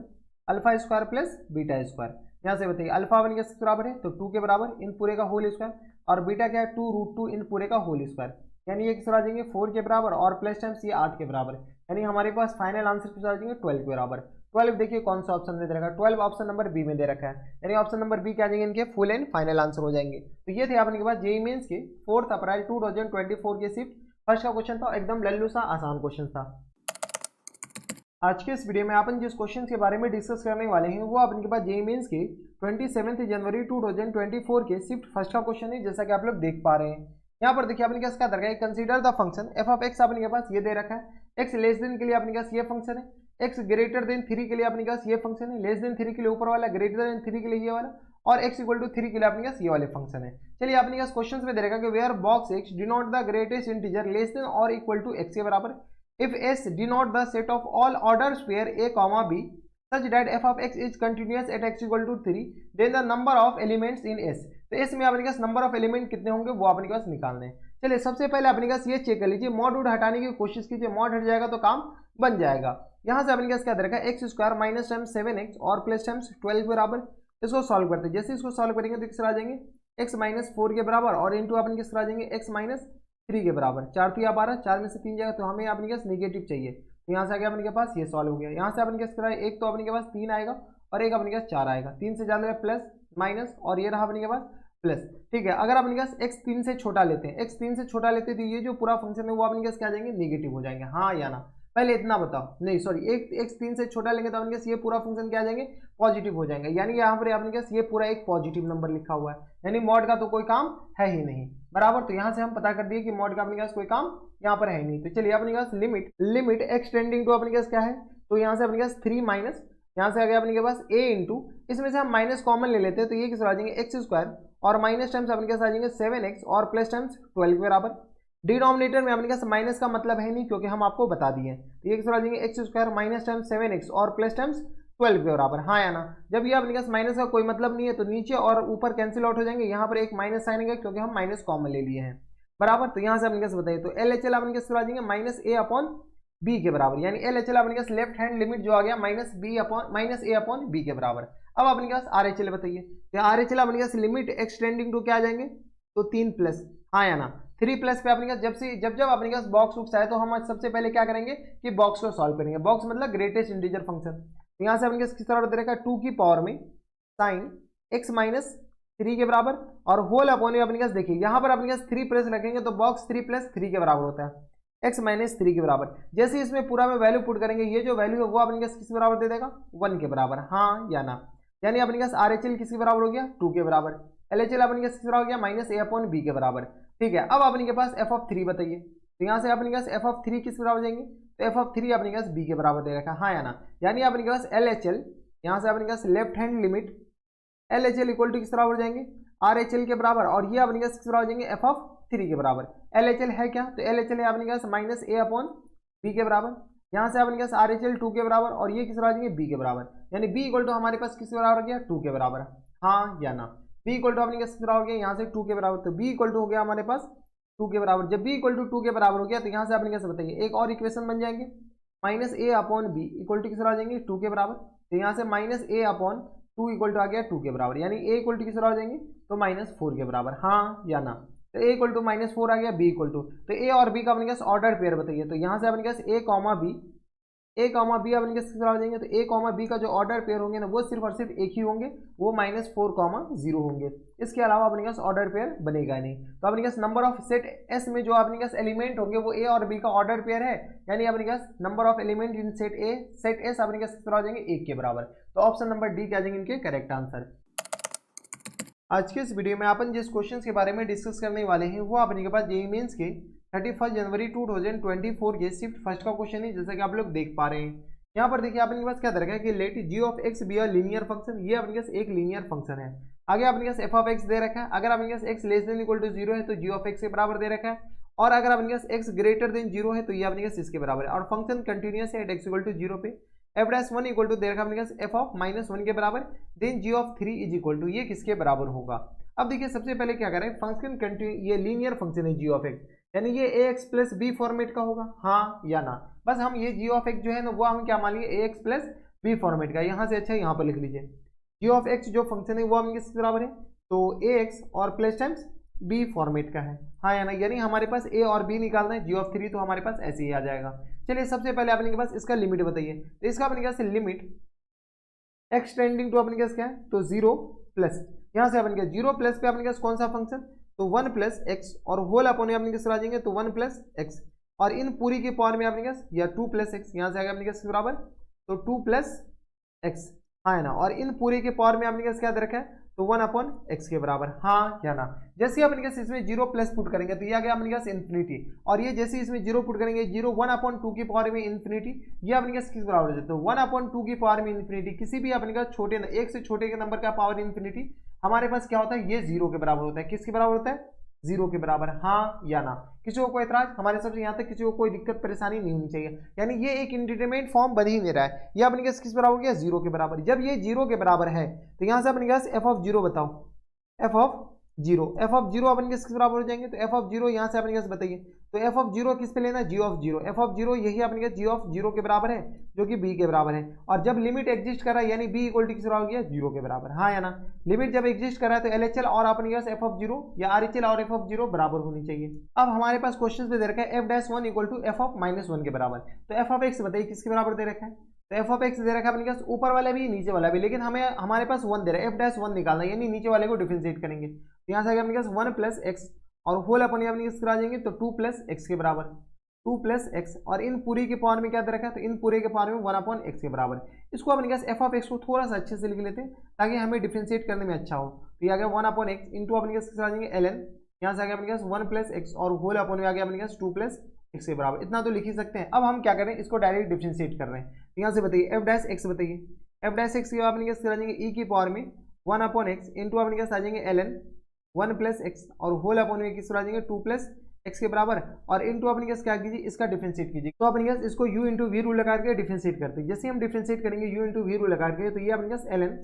alpha square plus beta square. यहाँ से बताइए अल्फा बन गया किसके बराबर है, तो 2 के बराबर इन पूरे का होल स्क्वायर, और बीटा क्या है 2√2 इन पूरे का होल स्क्वायर, यानी ये किस आ जाएंगे 4 के बराबर, और प्लस टाइम्स ये 8 के बराबर, यानी हमारे पास फाइनल आंसर किस आ जाएंगे 12 के बराबर। 12 देखिए कौन सा ऑप्शन में दे रखा है, 12 ऑप्शन नंबर बी में दे रखा है, यानी ऑप्शन नंबर बी क्या आ जाएंगे इनके फुल एंड फाइनल आंसर हो जाएंगे। तो ये थे आपके पास जेईई मेंस के 4 अप्रैल 2024 के शिफ्ट फर्स्ट का क्वेश्चन था, एकदम लल्लू सा आसान क्वेश्चन था। आज के इस वीडियो में अपन जिस क्वेश्चन के बारे में डिस्कस करने वाले हैं वो अपने पास जेईई मेंस के 27 जनवरी 2024 के शिफ्ट फर्स्ट का क्वेश्चन है, जैसा कि आप लोग देख पा रहे हैं। यहाँ पर देखिए अपने क्या दरगाह consider the function F of x अपने के पास ये दे रखा है, एक्स लेस देन के लिए अपने पास ये फंक्शन है, एक्स ग्रेटर देन 3 के लिए अपने पास ये फंक्शन है, लेस देन 3 के लिए ऊपर वाला, ग्रेटर देन 3 के लिए ये वाला, और x इक्वल टू 3 के लिए अपने पास ये वाले फंक्शन है। चलिए अपने पास क्वेश्चन में दे रखा कि where box x denote the greatest integer less than और इक्वल टू x के बराबर, if s denote the set of all ordered pair a comma b such that f of x is continuous at x equal to 3 then the number of elements in s। तो s में अपने पास नंबर ऑफ एलिमेंट कितने होंगे वो अपने पास निकालने हैं। चलिए सबसे पहले अपने पास ये चेक कर लीजिए, मॉड वुड हटाने की कोशिश कीजिए, मॉड हट जाएगा तो काम बन जाएगा। यहाँ से अपने पास क्या दे रखा है x square minus times 7x और प्लस टाइम्स 12 के बराबर, इसको सॉल्व करते हैं। जैसे इसको सॉल्व करेंगे तो किस तरह आ जाएंगे x माइनस 4 के बराबर, और इंटू अपने किस तरह आ जाएंगे x माइनस 3 के बराबर, 4 तो यहाँ 12, 4 में से 3 जाएगा तो हमें अपने पास नेगेटिव चाहिए, तो यहाँ से आ गया अपने के पास ये सॉल्व हो गया। यहाँ से अपने पास एक तो अपने के पास 3 आएगा और एक अपने पास 4 आएगा, 3 से ज़्यादा प्लस माइनस, और ये रहा अपने के पास प्लस। ठीक है, अगर अपने पास x 3 से छोटा लेते हैं, x 3 से छोटा लेते हैं तो ये जो पूरा फंक्शन है वो अपने पास क्या आ जाएंगे नेगेटिव हो जाएंगे, हाँ या ना, पहले इतना बताओ, नहीं सॉरी एक x 3 से छोटा लेंगे तो अपने पास ये पूरा फंक्शन क्या आ जाएंगे पॉजिटिव हो जाएंगे, यानी यहाँ पर अपने पास ये पूरा एक पॉजिटिव नंबर लिखा हुआ है, यानी मॉड का तो कोई काम है ही नहीं बराबर। तो यहाँ से हम पता कर दिए कि मॉड का अपने पास कोई काम यहाँ पर है नहीं। तो चलिए अपने पास लिमिट एक्स टेंडिंग टू अपने पास क्या है, तो यहाँ से अपने पास 3 माइनस, यहाँ से आ गया अपने के पास a इंटू, इसमें से हम माइनस कॉमन ले लेते हैं तो ये किस आ जाएंगे एक्स स्क्वायर, और माइनस टाइम्स अपने पास आ जाएंगे 7x और प्लस टाइम्स 12 के बराबर। डिनोमिनेटर में अपने पास माइनस का मतलब है नहीं क्योंकि हम आपको बता दिए, तो ये किस आ जाएंगे x square minus times 7x और प्लस टाइम्स 12 के बराबर, हाँ या ना। जब ये अपने पास माइनस का कोई मतलब नहीं है तो नीचे और ऊपर कैंसिल आउट हो जाएंगे, यहाँ पर एक माइनस साइन है क्योंकि हम माइनस कॉमन ले लिए हैं बराबर। तो यहाँ से अपने पास बताइए तो LHL अपने पास आ जाएंगे माइनस a अपॉन b के बराबर, यानी LHL अपने पास लेफ्ट हैंड लिमिट जो आ गया माइनस a अपॉन b के बराबर। अब अपने पास RHL बताइए, तो RHL अपने पास लिमिट एक्सटेंडिंग टू क्या आ जाएंगे तो 3 प्लस, हाँ या ना। 3 प्लस पे अपने पास जब अपने पास बॉक्स उक्स आए तो हम सबसे पहले क्या करेंगे कि बॉक्स को सॉल्व करेंगे, बॉक्स मतलब ग्रेटेस्ट इंटीजर फंक्शन। तो यहाँ से अपने पास किस तरह दे रखा है 2 की पावर में साइन x माइनस 3 के बराबर, और होल अपॉन में अपने पास देखिए यहाँ पर अपने पास 3 प्लस रखेंगे तो बॉक्स 3 प्लस 3 के बराबर होता है, x माइनस 3 के बराबर। जैसे इसमें पूरा में वैल्यू पुट करेंगे ये जो वैल्यू है वो अपने पास किस बराबर दे देगा 1 के बराबर, हाँ या ना, यानी अपने पास RHL किसके बराबर हो गया 2 के बराबर, LHL अपने पास किस बराबर हो गया माइनस a अपॉन b के बराबर। ठीक है, अब अपने के पास f ऑफ 3 बताइए, तो यहाँ से अपने पास f ऑफ 3 किस बराबर जाएंगे तो f ऑफ 3 अपने पास b के बराबर दे रखा है, हाँ या ना, यानी अपने के पास LHL, यहाँ से अपने पास left hand limit LHL equal to किस बराबर हो जाएंगे RHL के बराबर, और ये अपने पास किस बराबर हो जाएंगे f ऑफ 3 के बराबर। LHL है क्या, तो LHL है अपने पास माइनस a अपॉन b के बराबर, यहाँ से अपने पास RHL 2 के बराबर, और ये किस बराबर आ जाएंगे b के बराबर, यानी b इक्वल टू हमारे पास किस बराबर हो गया 2 के बराबर, हाँ या ना। b इक्वल टू अपने किस बराबर हो गया यहाँ से 2 के बराबर, तो b इक्वल टू हो गया हमारे पास 2 के बराबर। जब b इक्वल टू 2 के बराबर हो गया तो यहाँ से अपने कैसे बताइए एक और इक्वेशन बन जाएंगे minus a upon b equal to किस आ जाएंगे 2 के बराबर, तो यहाँ से minus a upon 2 equal to आ गया 2 के बराबर, यानी a इक्वल टू किस आ जाएंगे तो माइनस 4 के बराबर, हाँ या ना। तो a इक्वल टू माइनस 4 आ गया, b इक्वल टू, तो a और b का अपने पास ऑर्डर पेयर बताइए, तो यहाँ से अपने पास a कॉमा b अपने पास किस आ जाएंगे, तो a कॉमा b का जो ऑर्डर पेयर होंगे ना वो सिर्फ और सिर्फ एक ही होंगे, वो -4,0 होंगे, इसके अलावा अपने पास ऑर्डर पेयर बनेगा नहीं। तो अपने पास नंबर ऑफ सेट S में जो अपने पास एलिमेंट होंगे वो a और b का ऑर्डर पेयर है, यानी अपने पास number of element in set S अपने पास किस आ जाएंगे 1 के बराबर। तो ऑप्शन नंबर डी क्या जाएंगे इनके करेक्ट आंसर। आज के इस वीडियो में अपन जिस क्वेश्चन के बारे में डिस्कस करने वाले हैं वो अपने के पास जेईई मेंस के 31 जनवरी 2024 के शिफ्ट फर्स्ट का क्वेश्चन है, जैसा कि आप लोग देख पा रहे हैं। यहाँ पर देखिए अपने के पास क्या दे रखा है कि let G of x be a linear function, ये अपने पास एक लीनियर फंक्शन है। आगे अपने पास एफ ऑफ एक्स दे रखा है, अगर अपने पास x less than equal to 0 है तो जी ऑफ एक्स के बराबर दे रखा है, और अगर अपने पास एक्स ग्रेटर देन 0 है तो ये अपने पास इसके बराबर है, और फंक्शन कंटिन्यूअस है एट एक्स इक्वल टू 0 पे। एफ डैश 1 इक्वल टू दे रखा है अपने पास एफ ऑफ -1 के बराबर, then G of 3 is equal to ये किसके बराबर होगा। अब देखिए सबसे पहले क्या करें, फंक्शन कंटिन्यू, ये लीनियर फंक्शन है जी ऑफ एक्स, यानी ये ए एक्स प्लस बी फॉर्मेट का होगा, हाँ या ना। बस हम ये जी ऑफ एक्स जो है ना वो हम क्या मान लिए ए एक्स प्लस बी फॉर्मेट का, यहाँ से अच्छा यहाँ पर लिख लीजिए जी ऑफ एक्स जो फंक्शन है वो आपके किसके बराबर है, तो ए एक्स और प्लस टाइम्स बी फॉर्मेट का है, हाँ या ना, यानी हमारे पास ए और बी निकालना है, जी ऑफ 3 तो हमारे पास ऐसे ही आ जाएगा। चलिए सबसे पहले अपने के पास इसका लिमिट बताइए, तो इसका अपने पास लिमिट एक्स टेंडिंग टू अपने पास क्या है, तो 0 प्लस, यहाँ से अपने 0 प्लस पे अपने पास कौन सा फंक्शन, तो 1 प्लस एक्स और होल अपने अपने किस आ जाएंगे, तो 1 प्लस एक्स और इन पूरी की पावर में अपने पास या 2 प्लस एक्स, यहाँ से आगे अपने पास बराबर तो 2 प्लस एक्स, हाँ है ना, और इन पूरे के पावर में अपने पास क्या दे रखा है, तो 1 अपॉन एक्स के बराबर, हाँ या ना। जैसे अपने पास इसमें 0 प्लस पुट करेंगे तो ये आ गया अपने पास इन्फिनिटी, और ये जैसे इसमें 0 पुट करेंगे 0 1 अपॉन 2 की पावर में इन्फिनिटी, ये अपने पास किस बराबर है, तो 1 अपॉन 2 की पावर में इन्फिनिटी, किसी भी अपने पास छोटे एक से छोटे के नंबर का पावर इन्फिनिटी हमारे पास क्या होता है, ये 0 के बराबर होता है, किसके बराबर होता है, 0 के बराबर, हाँ या ना। किसी को कोई एतराज, हमारे सबसे यहाँ तक किसी को कोई दिक्कत परेशानी नहीं होनी चाहिए, यानी ये एक इंडिटरमिनेट फॉर्म बन ही नहीं रहा है, ये अपने पास किस बराबर हो गया, 0 के बराबर। जब ये 0 के बराबर है तो यहाँ से अपने पास एफ ऑफ 0 बताओ, एफ ऑफ 0 अपने किस बराबर हो जाएंगे, तो एफ ऑफ 0 यहाँ से अपने पास बताइए, तो एफ ऑफ 0 किस पे लेना, जी ऑफ 0, एफ ऑफ 0 यही अपने पास जी ऑफ 0 के बराबर है जो कि बी के बराबर है, और जब लिमिट एग्जिस्ट कर रहा है यानी बी इक्वल टू किस बराबर हो गया, 0 के बराबर, हाँ या ना। लिमिट जब एग्जिस्ट कर रहा है तो एलएचएल और अपने पास एफ ऑफ 0 या आरएचएल और एफ ऑफ 0 बराबर होनी चाहिए। अब हमारे पास क्वेश्चन पे दे रखा है F dash 1 equal to F of minus 1 के बराबर, तो एफ ऑफ एक्स बताइए किसके बराबर दे रखा है, तो एफ ऑफ एक्स दे रखा है अपने पास ऊपर वाला भी नीचे वाला भी, लेकिन हमें हमारे पास 1 दे रहा है, एफ डैश 1 निकालना है, यानी नीचे वाले को डिफरेंशिएट करेंगे, तो यहाँ से आगे अपने पास 1 प्लस एक्स और होल अपने किसके आ जाएंगे, तो 2 प्लस एक्स के बराबर, 2 प्लस एक्स और इन पूरी के पावर में क्या दे रखा है, तो इन पूरे के पावर में 1 अपॉन एक्स के बराबर। इसको अपने पास एफ ऑफ एक्स को थोड़ा सा अच्छे से लिख लेते हैं ताकि हमें डिफरेंशिएट करने में अच्छा हो, तो ये आ गया 1 अपॉन एक्स इंटू अपने किसके आ जाएंगे एल एन, यहाँ से आ गया अपने पास 1 प्लस एक्स और होल अपॉन में आ गया अपने पास 2 प्लस एक्स के बराबर, इतना तो लिख ही सकते हैं। अब हम क्या कर रहे हैं, इसको डायरेक्ट डिफरेंशिएट कर रहे हैं, तो यहाँ से बताइए एफ डैश एक्स बताइए, एफ डैश एक्स के अपने किसके आ जाएंगे ई की पावर में 1 अपॉन एक्स इंटू अपने पास आ जाएंगे एल एन 1 प्लस एक्स और होल अपॉन में किस आ जाएंगे 2 प्लस एक्स के बराबर, और इनटू अपने क्या कीजिए, इसका डिफरेंशिएट कीजिए, तो अपने इसको u इंटू वी रूल लगा के डिफरेंशिएट करते हैं। जैसे हम डिफरेंशिएट करेंगे u इंटू वी रूल लगा के, तो ये अपने पास ln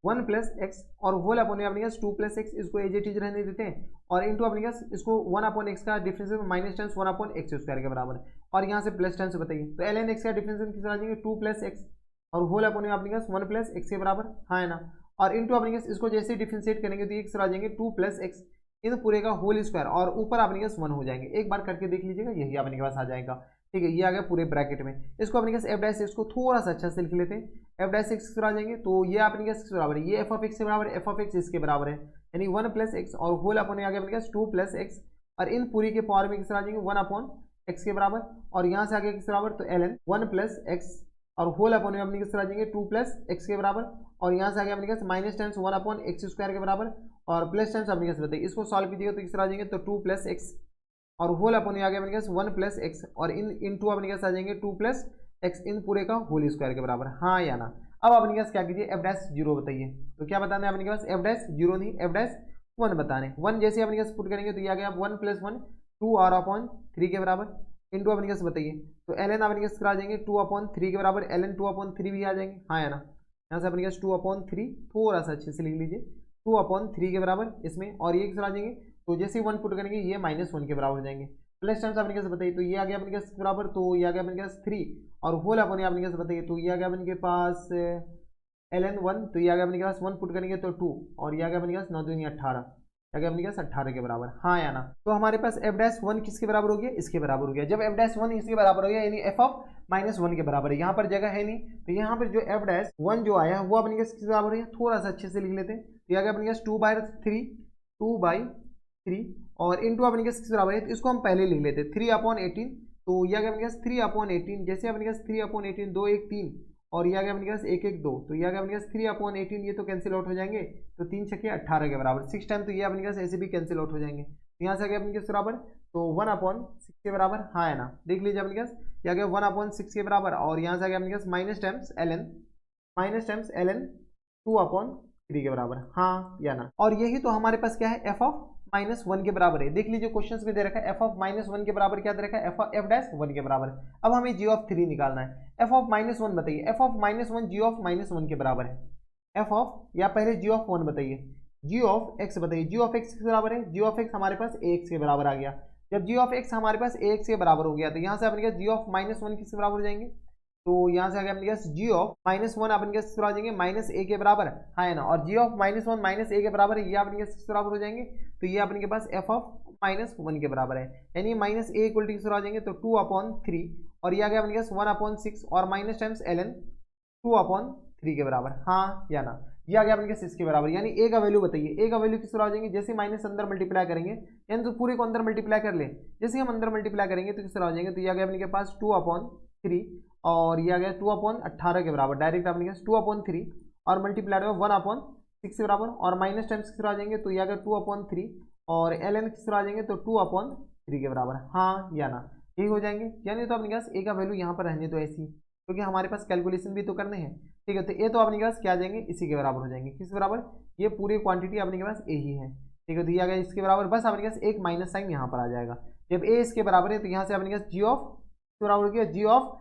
1 प्लस एक्स और होल अपॉन अपने 2 प्लस एक्स, इसको एज इट इज रहने देते हैं, और इनटू अपने इसको 1 अपॉन एक्स का differentiate minus tense 1 upon x square के बराबर, और यहाँ से प्लस टेंस बताइए, तो ln एक्स का डिफरेंशिएट किस आ जाएंगे 2 प्लस एक्स और होल अपॉन अपने 1 प्लस एक्स के बराबर, हाँ है ना, और इनटू अपने इसको जैसे डिफरेंशिएट करेंगे तो ये किस आ जाएंगे 2 प्लस एक्स इन पूरे का होल स्क्वायर और ऊपर अपने पास 1 हो जाएंगे, एक बार करके देख लीजिएगा, यही अपने के पास आ जाएगा, ठीक है, ये आ गया पूरे ब्रैकेट में। इसको अपने पास एफ डैश इसको थोड़ा सा अच्छा से लिख लेते हैं, एफ डैश एक्स आ जाएंगे, तो ये अपने पास किस बराबर है, ये एफ ऑफ एक्स के बराबर है, एफ ऑफ एक्स इसके बराबर है, यानी 1 प्लस एक्स और होल अपॉन आ गया अपने पास 2 प्लस एक्स और इन पूरी के पावर में किस आ जाएंगे 1 अपॉन एक्स के बराबर, और यहाँ से आगे किस बराबर, तो एल एन 1 प्लस एक्स और होल अपॉन में अपने किस आ जाएंगे 2 प्लस एक्स के बराबर, और यहाँ से आगे अपने पास minus tense 1 upon x square के बराबर और प्लस टेंस अपने कैसे बताइए, इसको सॉल्व कीजिएगा तो किस तरह आ जाएंगे, तो 2 प्लस एक्स और होल अपॉन आ गया अपने पास 1 प्लस एक्स और इन टू अपने कैसे आ जाएंगे 2 प्लस एक्स इन पूरे का होल स्क्वायर के बराबर, हाँ या ना। अब अपने पास क्या कीजिए एफ डैश 0 बताइए, तो क्या बताना है अपने पास, एफ डैश 0 नहीं एफ डैश 1 बताने, 1 जैसे अपने पास पुट करेंगे तो ये आ गया 1 प्लस 1 2 आर अपॉन 3 के बराबर, इनटू अपने कैसे बताइए, तो एल एन अपने कैसे आ जाएंगे 2 अपॉन 3 के बराबर, एल एन 2 अपॉन 3 भी आ जाएंगे, हाँ या ना। यहाँ से अपने पास 2 अपॉन 3 थोड़ा सा अच्छे से लिख लीजिए, 2 अपॉन 3 के बराबर इसमें, और ये किस आ जाएंगे, तो जैसे ही 1 पुट करेंगे ये माइनस 1 के बराबर हो जाएंगे, प्लस टाइम्स अपने कैसे बताइए, तो ये आ गया अपने के बराबर, तो ये आ गया अपने के पास 3 और होल अपने अपने कैसे बताइए, तो ये आ गया अपने के पास ln 1, तो ये आ गया अपने के पास 1 पुट करेंगे तो 2 और ये आ गया अपने के पास 9 दूनी 18, आ गया अपने के पास 18 के बराबर, हाँ या ना। तो हमारे पास एफ डैश 1 किसके बराबर हो गया, इसके बराबर हो गया। जब एफ डैश 1 इसके बराबर हो गया यानी एफ ऑफ माइनस 1 के बराबर है, यहाँ पर जगह है नहीं, तो यहाँ पर जो एफ डैश 1 जो आया वो अपने के किसके बराबर है, थोड़ा सा अच्छे से लिख लेते हैं, तो ये आ गया अपने के पास 2/3 और इनटू अपने के किसके बराबर है, तो इसको हम पहले लिख लेते हैं 3 अपॉन 18, तो ये आ गया अपने पास 3 अपॉन 18, जैसे अपने पास 3 अपॉन 18 2 1 3 और ये आ गया अपने पास 1 1 2, तो ये आ गया अपने पास 3 अपॉन 18, ये तो कैंसिल आउट हो जाएंगे, तो 3 छक्के 18 के बराबर 6 टाइम, तो ये अपने पास ऐसे भी कैंसिल आउट हो जाएंगे, तो यहाँ से आ गया अपने के बराबर, तो 1 अपॉन 6 के बराबर, हाँ है ना, देख लीजिए अपने पास ये आ गया 1 अपॉन 6 के बराबर, और यहाँ से आ गया अपने पास माइनस टाइम्स ln 2 अपॉन 3 के बराबर, हाँ या ना। और यही तो हमारे पास क्या है, एफ ऑफ माइनस 1 के बराबर है। देख लीजिए क्वेश्चंस में दे रखा है एफ ऑफ माइनस 1 के बराबर क्या दे रखा है, एफ डैश 1 के बराबर। अब हमें जी ऑफ 3 निकालना है, एफ ऑफ माइनस 1 बताइए, F of minus 1 G of minus 1 के बराबर है, एफ ऑफ या पहले जी ऑफ 1 बताइए, जी ऑफ एक्स बताइए, जी ऑफ एक्स के बराबर है, जी ऑफ एक्स हमारे पास ए एक्स के बराबर आ गया। जब जी ऑफ एक्स हमारे पास ए एक्स के बराबर हो गया तो यहाँ से अपने जी ऑफ माइनस 1 किसके बराबर हो जाएंगे, तो यहाँ से आ गया अपने पास जी ऑफ -1 अपने पास किस आ जाएंगे -a के बराबर, हाँ है ना, और जी ऑफ -1 -a के बराबर है, ये अपने पास किस बराबर हो जाएंगे, तो ये अपने के पास f ऑफ -1 के बराबर है, यानी -a इक्वल टू किस आ जाएंगे, तो 2/3, और ये आ गया अपने पास 1/6 और माइनस टाइम्स ln 2/3 के बराबर, हाँ या ना, ये आ गया अपने पास इसके बराबर, यानी a का वैल्यू बताइए, a का वैल्यू किस तरह आ जाएंगे, जैसे माइनस अंदर मल्टीप्लाई करेंगे, यानी तो पूरे को अंदर मल्टीप्लाई कर ले, जैसे हम अंदर मल्टीप्लाई करेंगे तो किस तरह आ जाएंगे, तो ये आ गया अपने पास 2/3 और ये आ गया 2/18 के बराबर, डायरेक्ट अपने पास 2/3 और मल्टीप्लाइड में 1/6 के बराबर, और माइनस टाइम्स किस तरह आ जाएंगे, तो ये आ गया 2/3 और ln किस तरह आ जाएंगे, तो 2/3 के बराबर, हाँ या ना, यही हो जाएंगे, यानी तो अपने पास a का वैल्यू यहाँ पर रहने तो ऐसी, क्योंकि हमारे पास कैलकुलेशन भी तो करने हैं, ठीक है, तो ये तो अपने पास क्या आ जाएंगे, इसी के बराबर हो जाएंगे, किस बराबर, ये पूरी क्वांटिटी अपने के पास a ही है, ठीक है, तो ये आ गया इसके बराबर, बस अपने पास एक माइनस साइन यहाँ पर आ जाएगा, जब a इसके बराबर है तो यहाँ से अपने पास जी ऑफ बराबर हो गया, जी ऑफ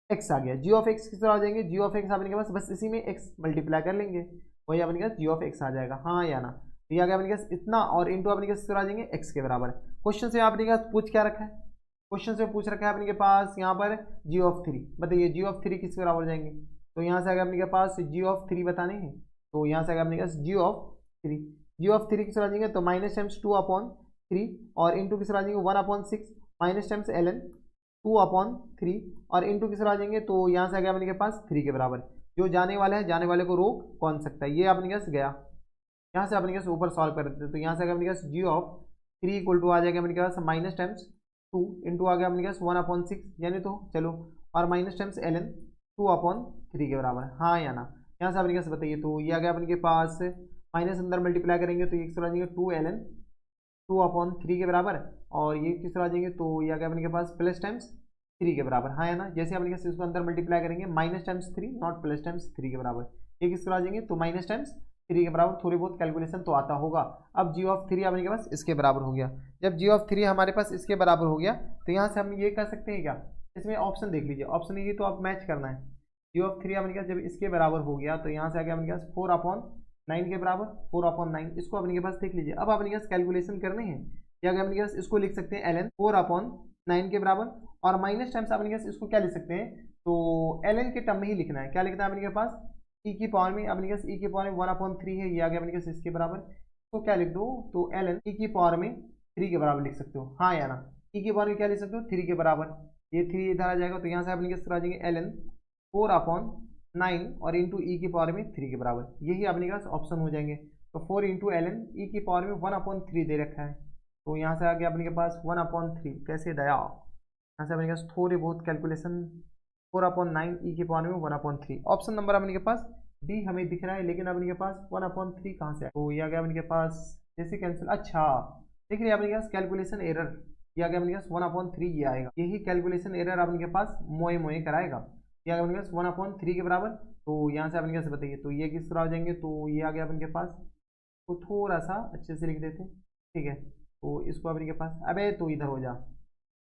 x आ गया, जी ऑफ x किस तरह आ जाएंगे, जी ऑफ x अपने के पास बस इसी में x मल्टीप्लाई कर लेंगे, वही अपने पास जी ऑफ x आ जाएगा, हाँ या ना, तो ये आ गया अपने पास इतना, और इंटू अपने पास आ जाएंगे x के बराबर। क्वेश्चन से अपने पास पूछ क्या रखा है, क्वेश्चन से पूछ रखा है अपने के पास यहाँ पर जी ऑफ 3, बताइए जी ऑफ 3 किसके बराबर हो जाएंगे, तो यहाँ से अगर अपने के पास जी ऑफ 3 बताने हैं, तो यहाँ से अगर अपने पास जी ऑफ 3 किस आ जाएंगे, तो माइनस टाइम्स 2/3 और इंटू किस आ जाएंगे 1/6 माइनस टाइम्स ln 2/3 और इंटू किस आ जाएंगे, तो यहाँ से आ गया अपने के पास 3 के बराबर, जो जाने वाला है जाने वाले को रोक कौन सकता है, ये अपने पास गया, यहाँ से अपने पास ऊपर सॉल्व कर देते हैं, तो यहाँ से अगर अपने पास जी ऑफ 3 इक्वल टू आ जाएगा अपने पास माइनस टाइम्स 2 इंटू आ गया अपने पास 1/6, यानी तो चलो, और माइनस टाइम्स ln 2/3 के बराबर, हाँ या ना, यहाँ से अपने पास बताइए, तो ये आ गया अपने के पास माइनस अंदर मल्टीप्लाई करेंगे तो ये किस तरह आ जाएंगे 2 ln 2/3 के बराबर, और ये किस तरह आ जाएंगे, तो ये आ गया अपने के पास प्लस टाइम्स 3 के बराबर, हाँ है ना, जैसे अपने पास इसको अंदर मल्टीप्लाई करेंगे minus times 3 not plus times 3 के बराबर, ये किस तरह आ जाएंगे, तो माइनस टाइम्स 3 के बराबर, थोड़ी बहुत कैलकुलेशन तो आता होगा। अब जी ऑफ 3 अपने के पास इसके बराबर हो गया, जब जी ऑफ 3 हमारे पास इसके बराबर हो गया तो यहाँ से हम ये कर सकते हैं क्या, इसमें ऑप्शन देख लीजिए, ऑप्शन ये तो आप मैच करना है, जी ऑफ 3 अपने के पास जब इसके बराबर हो गया तो यहाँ से आ गया अपने पास 4/9 के बराबर, 4/9 इसको अपने के पास देख लीजिए, अब अपने पास कैलकुलेशन करने हैं, या अगर अपने पास इसको लिख सकते हैं ln 4/9 के बराबर, और माइनस टाइम्स अपने पास इसको क्या लिख सकते हैं, तो ln के टर्म में ही लिखना है, क्या लिखना है अपने के पास e की पावर में, अपने पास e की पावर में 1/3 है, ये आ गया अपने पास इसके बराबर, तो क्या लिख दो, तो ln e की पावर में 3 के बराबर लिख सकते हो, हाँ या ना, e की पावर में क्या लिख सकते हो 3 के बराबर, ये 3 इधर आ जाएगा, तो यहाँ से अपने पास आ जाएंगे ln 4/9 और इंटू ई की पावर में 3 के बराबर, यही अपने पास ऑप्शन हो जाएंगे, तो 4 इंटू ln ई की पावर में 1/3 दे रखा है, तो यहाँ से आ गया अपने के पास 1/3, कैसे दया, यहाँ से अपने पास थोड़ी बहुत कैलकुलेशन 4/9 ई की पावर में 1/3, ऑप्शन नंबर अपने के पास डी हमें दिख रहा है, लेकिन अपने के पास 1/3 कहाँ से है, तो ये आ गया अपने के पास जैसे कैंसिल, अच्छा देख रहे हैं अपने के पास कैलकुलेशन एरर, ये आ गया अपने के पास 1/3 ये आएगा, यही कैलकुलेशन एरर अपने के पास मोए मोए कराएगा, ये आ गया अपने के पास 1/3 के बराबर, तो यहाँ से अपने के पास बताइए, तो ये किस तरह हो जाएंगे, तो ये आ गया अपने के पास, तो थोड़ा सा अच्छे से लिख देते, ठीक है, तो इसको अपने के पास, अबे तो इधर हो जा,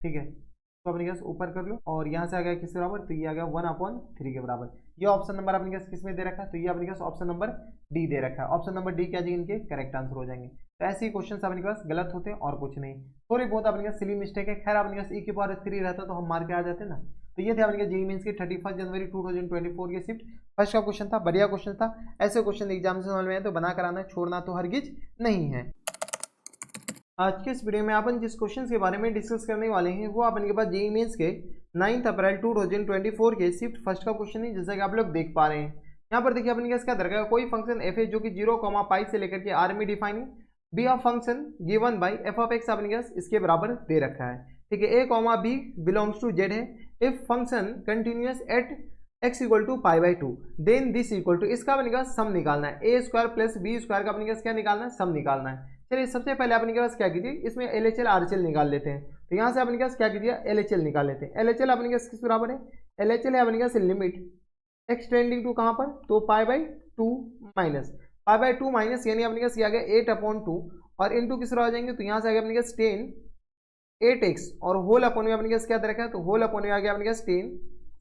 ठीक है, तो अपने पास ऊपर कर लो, और यहाँ से आ गया किस बराबर, तो ये आ गया 1/3 के बराबर, ये ऑप्शन नंबर अपने पास किस में दे रखा है, तो ये अपने पास ऑप्शन नंबर डी दे रखा है, ऑप्शन नंबर डी क्या जाएंगे इनके करेक्ट आंसर हो जाएंगे, तो ऐसे ही क्वेश्चन अपने पास गलत होते हैं और कुछ नहीं, थोड़ी बहुत अपने पास सिली मिस्टेक है, खैर अपने पास e की पावर 3 रहता तो हम मार के आ जाते ना, तो ये थे अपने जेईई मेंस की 31 जनवरी 2024 के शिफ्ट फर्स्ट का क्वेश्चन था, बढ़िया क्वेश्चन था, ऐसे क्वेश्चन एग्जाम से समझ में आए तो बना कर आना, छोड़ना तो हरगिज नहीं है। आज के इस वीडियो में अपन जिस क्वेश्चन के बारे में डिस्कस करने वाले हैं वो अपन के पास जेईई मेंस के 9 अप्रैल 2024 के शिफ्ट फर्स्ट का क्वेश्चन है, जैसा कि आप लोग देख पा रहे हैं। यहाँ पर देखिए अपन क्या दरकार कोई फंक्शन एफ है जो कि 0, से लेकर के आर में defining be of function given by F of x अपने इसके बराबर दे रखा है, ठीक है, A comma B belongs to Z है, if function continuous at x equal to π/2 then this equal to, इसका अपने सम निकालना है, a square plus B square का अपने क्या निकालना है, सम निकालना है। चलिए सबसे पहले अपने के पास क्या कीजिए, इसमें LHL RHL निकाल लेते हैं, तो यहाँ से अपने पास क्या कीजिए LHL निकाल लेते हैं, LHL अपने पास किस बराबर है, LHL है अपने पास लिमिट x टेंडिंग टू कहाँ पर, तो π/2 माइनस π/2 माइनस, यानी अपने पास आ गया 8/2 और इंटू किस आ जाएंगे, तो यहाँ से आ गया अपने पास 8x और होल अपॉन में अपने पास क्या दे रखा है, तो होल अपॉन में आ गया अपने पास